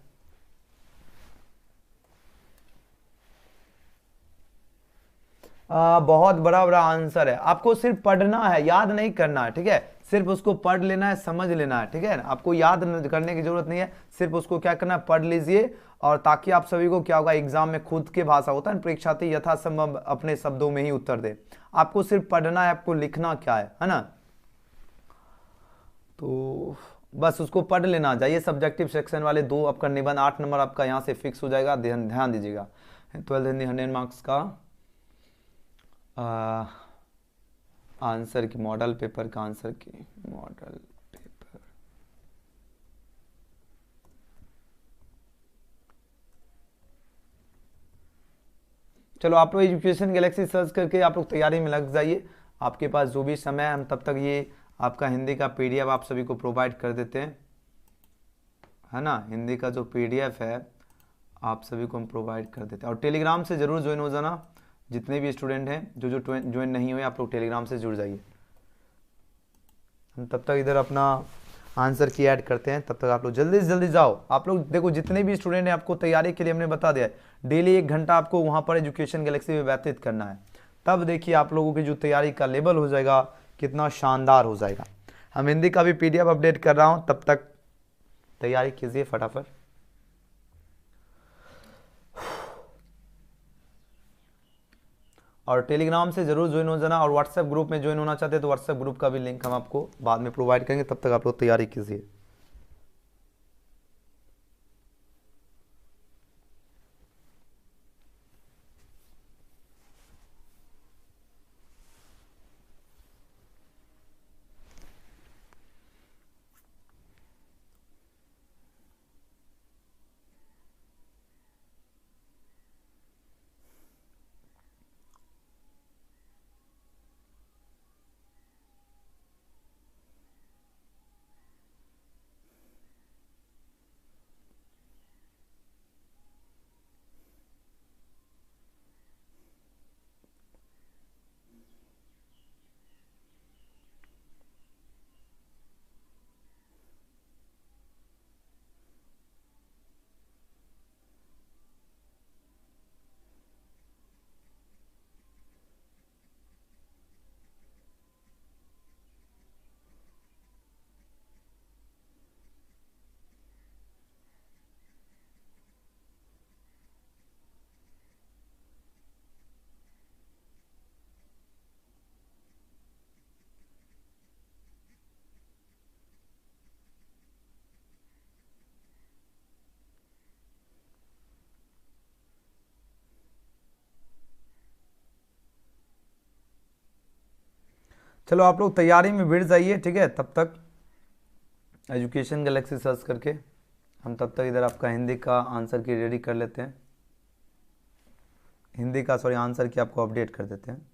बहुत बड़ा बड़ा आंसर है। आपको सिर्फ पढ़ना है, याद नहीं करना है, ठीक है। सिर्फ उसको पढ़ लेना है, समझ लेना है, ठीक है। आपको याद करने की जरूरत नहीं है, सिर्फ उसको क्या करना है, पढ़ लीजिए। और ताकि आप सभी को क्या होगा, एग्जाम में खुद के भाषा होता है परीक्षार्थी यथासंभव अपने शब्दों में ही उत्तर दे। आपको सिर्फ पढ़ना है, आपको लिखना क्या है ना। तो बस उसको पढ़ लेना। जाइए सब्जेक्टिव सेक्शन वाले दो आपका निबंध 8 नंबर आपका यहाँ से फिक्स हो जाएगा। ध्यान ध्यान दीजिएगा। 12 हिंदी 100 मार्क्स का आंसर की मॉडल पेपर का आंसर की मॉडल पेपर। चलो आप लोग एजुकेशन गैलेक्सी सर्च करके आप लोग तैयारी में लग जाइए। आपके पास जो भी समय है हम तब तक ये आपका हिंदी का PDF आप सभी को प्रोवाइड कर देते हैं, है ना। हिंदी का जो PDF है आप सभी को हम प्रोवाइड कर देते हैं। और टेलीग्राम से ज़रूर ज्वाइन हो जाना। जितने भी स्टूडेंट हैं जो जो ज्वाइन नहीं हुए आप लोग टेलीग्राम से जुड़ जाइए। हम तब तक इधर अपना आंसर की ऐड करते हैं। तब तक आप लोग जल्दी से जल्दी जाओ। आप लोग देखो जितने भी स्टूडेंट हैं आपको तैयारी के लिए हमने बता दिया है, डेली 1 घंटा आपको वहाँ पर एजुकेशन गैलेक्सी में व्यतीत करना है। तब देखिए आप लोगों की जो तैयारी का लेवल हो जाएगा कितना शानदार हो जाएगा। हम हिंदी का भी PDF अपडेट कर रहा हूँ, तब तक तैयारी कीजिए फटाफट। और टेलीग्राम से जरूर ज्वाइन हो जाना। और व्हाट्सएप ग्रुप में ज्वाइन होना चाहते हैं तो व्हाट्सएप ग्रुप का भी लिंक हम आपको बाद में प्रोवाइड करेंगे। तब तक आप लोग तैयारी कीजिए। चलो आप लोग तैयारी में भिड़ जाइए, ठीक है। तब तक एजुकेशन गैलेक्सी सर्च करके हम तब तक इधर आपका हिंदी का आंसर की रेडी कर लेते हैं, हिंदी का सॉरी आंसर की आपको अपडेट कर देते हैं।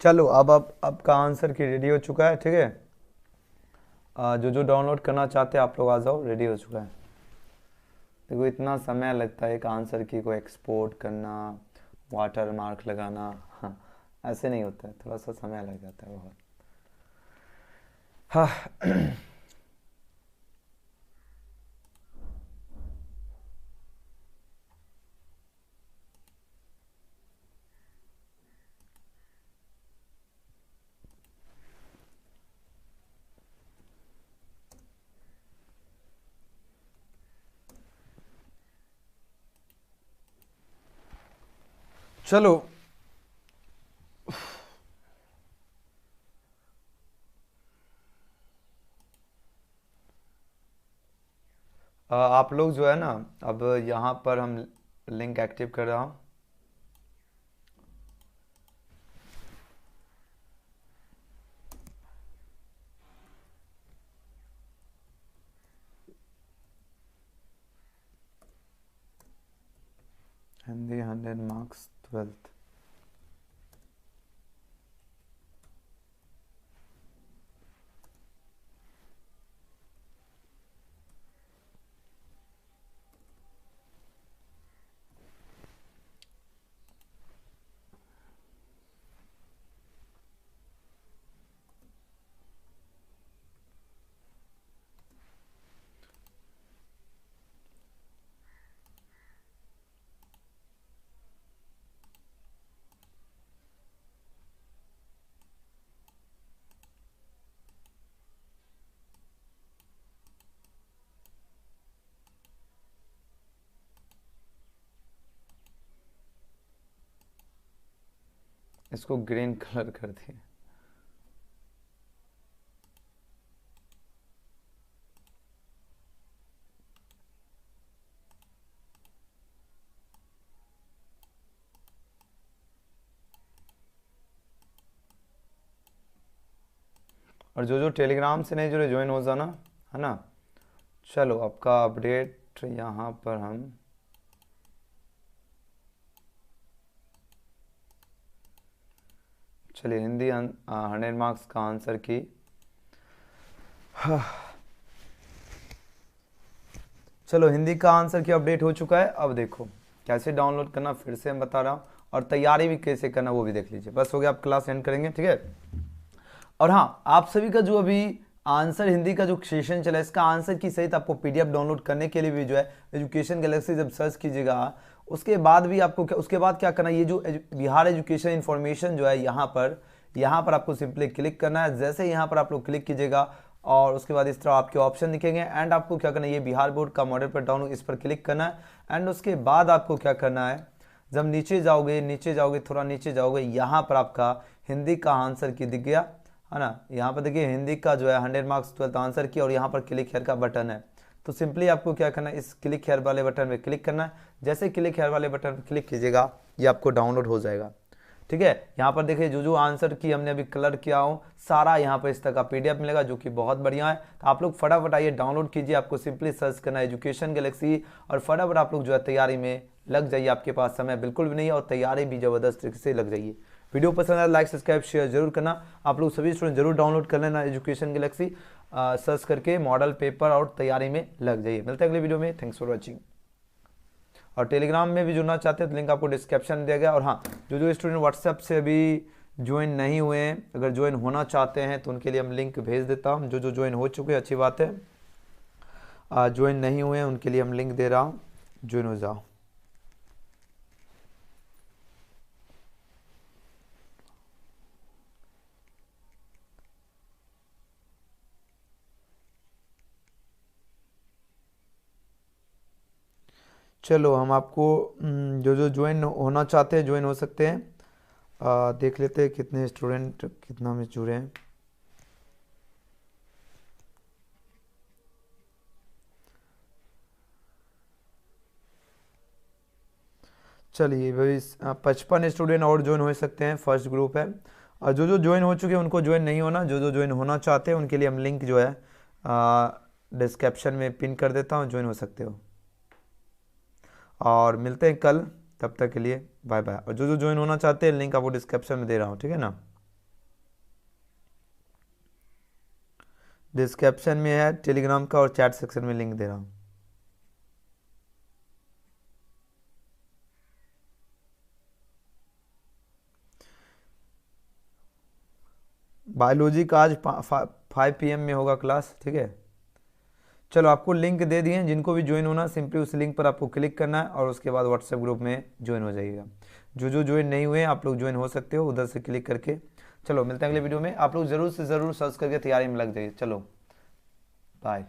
चलो अब आपका आंसर की रेडी हो चुका है, ठीक है। जो डाउनलोड करना चाहते हैं आप लोग आ जाओ, रेडी हो चुका है। देखो इतना समय लगता है एक आंसर की को एक्सपोर्ट करना, वाटर मार्क लगाना, हाँ, ऐसे नहीं होता है, थोड़ा सा समय लग जाता है बहुत। हाँ। चलो आप लोग जो है ना, अब यहाँ पर हम लिंक एक्टिव कर रहा हूँ। Hindi 100 marks 12th। इसको ग्रीन कलर कर दिए। और जो टेलीग्राम से नहीं जुड़े ज्वाइन हो जाना, है ना। चलो आपका अपडेट यहाँ पर हम चलिए हिंदी 100 मार्क्स का आंसर की। चलो हिंदी का आंसर की अपडेट हो चुका है। अब देखो कैसे डाउनलोड करना फिर से मैं बता रहा हूँ, और तैयारी भी कैसे करना वो भी देख लीजिए। बस हो गया, आप क्लास एंड करेंगे, ठीक है। और हाँ, आप सभी का जो अभी आंसर हिंदी का जो सेशन चला है, इसका आंसर की सहित आपको पीडीएफ डाउनलोड करने के लिए भी जो है एजुकेशन गैलेक्सी जब सर्च कीजिएगा, उसके बाद भी आपको उसके बाद क्या करना है, ये जो बिहार एजुकेशन इन्फॉर्मेशन जो है यहाँ पर आपको सिंपली क्लिक करना है। जैसे यहाँ पर आप लोग क्लिक कीजिएगा और उसके बाद इस तरह आपके ऑप्शन दिखेंगे, एंड आपको क्या करना है, ये बिहार बोर्ड का मॉडल पर डाउनलोड, इस पर क्लिक करना है। एंड उसके बाद आपको क्या करना है, जब नीचे जाओगे थोड़ा नीचे जाओगे, यहाँ पर आपका हिंदी का आंसर की दिख गया, है ना। यहाँ पर देखिए हिंदी का जो है 100 मार्क्स 12th आंसर की, और यहाँ पर क्लिक हेयर का बटन है। तो सिंपली आपको क्या करना है, इस क्लिक हेयर वाले बटन पे क्लिक करना है। जैसे क्लिक हेयर वाले बटन पे क्लिक कीजिएगा, ये आपको डाउनलोड हो जाएगा, ठीक है। यहाँ पर देखिए जो आंसर की हमने अभी कलर किया हूँ सारा यहाँ पर इस तरह का पीडीएफ मिलेगा, जो कि बहुत बढ़िया है। तो आप लोग फटाफट आइए डाउनलोड कीजिए। आपको सिंपली सर्च करना है एजुकेशन गैलेक्सी, और फटाफट आप लोग जो है तैयारी में लग जाइए। आपके पास समय बिल्कुल भी नहीं है, और तैयारी भी जबरदस्त तरीके से लग जाइए। वीडियो पसंद आया लाइक सब्सक्राइब शेयर जरूर करना। आप लोग सभी स्टूडेंट जरूर डाउनलोड कर लेना एजुकेशन गैलेक्सी, सर्च करके मॉडल पेपर और तैयारी में लग जाइए। मिलते हैं अगले वीडियो में, थैंक्स फॉर वॉचिंग। और टेलीग्राम में भी जुड़ना चाहते हैं तो लिंक आपको डिस्क्रिप्शन में दिया गया। और हाँ, जो स्टूडेंट व्हाट्सएप से अभी ज्वाइन नहीं हुए हैं, अगर ज्वाइन होना चाहते हैं तो उनके लिए हम लिंक भेज देता हूँ। जो ज्वाइन हो चुके हैं अच्छी बात है, ज्वाइन नहीं हुए हैं उनके लिए हम लिंक दे रहा हूँ, ज्वाइन हो जाओ। चलो हम आपको जो ज्वाइन होना चाहते हैं ज्वाइन हो सकते हैं। देख लेते हैं कितने स्टूडेंट कितना में जुड़े हैं। चलिए भाई 55 स्टूडेंट और ज्वाइन हो सकते हैं, फर्स्ट ग्रुप है। और जो ज्वाइन हो चुके हैं उनको ज्वाइन नहीं होना, जो ज्वाइन होना चाहते हैं उनके लिए हम लिंक जो है डिस्क्रिप्शन में पिन कर देता हूँ, ज्वाइन हो सकते हो। और मिलते हैं कल, तब तक के लिए बाय बाय। और जो ज्वाइन होना चाहते हैं लिंक आपको डिस्क्रिप्शन में दे रहा हूँ, ठीक है ना। डिस्क्रिप्शन में है टेलीग्राम का और चैट सेक्शन में लिंक दे रहा हूँ। बायोलॉजी का आज 5 PM में होगा क्लास, ठीक है। चलो आपको लिंक दे दिए हैं, जिनको भी ज्वाइन होना सिंपली उस लिंक पर आपको क्लिक करना है और उसके बाद व्हाट्सएप ग्रुप में ज्वाइन हो जाइएगा। जो ज्वाइन नहीं हुए आप लोग ज्वाइन हो सकते हो उधर से क्लिक करके। चलो मिलते हैं अगले वीडियो में, आप लोग जरूर से ज़रूर सर्च करके तैयारी में लग जाइए। चलो बाय।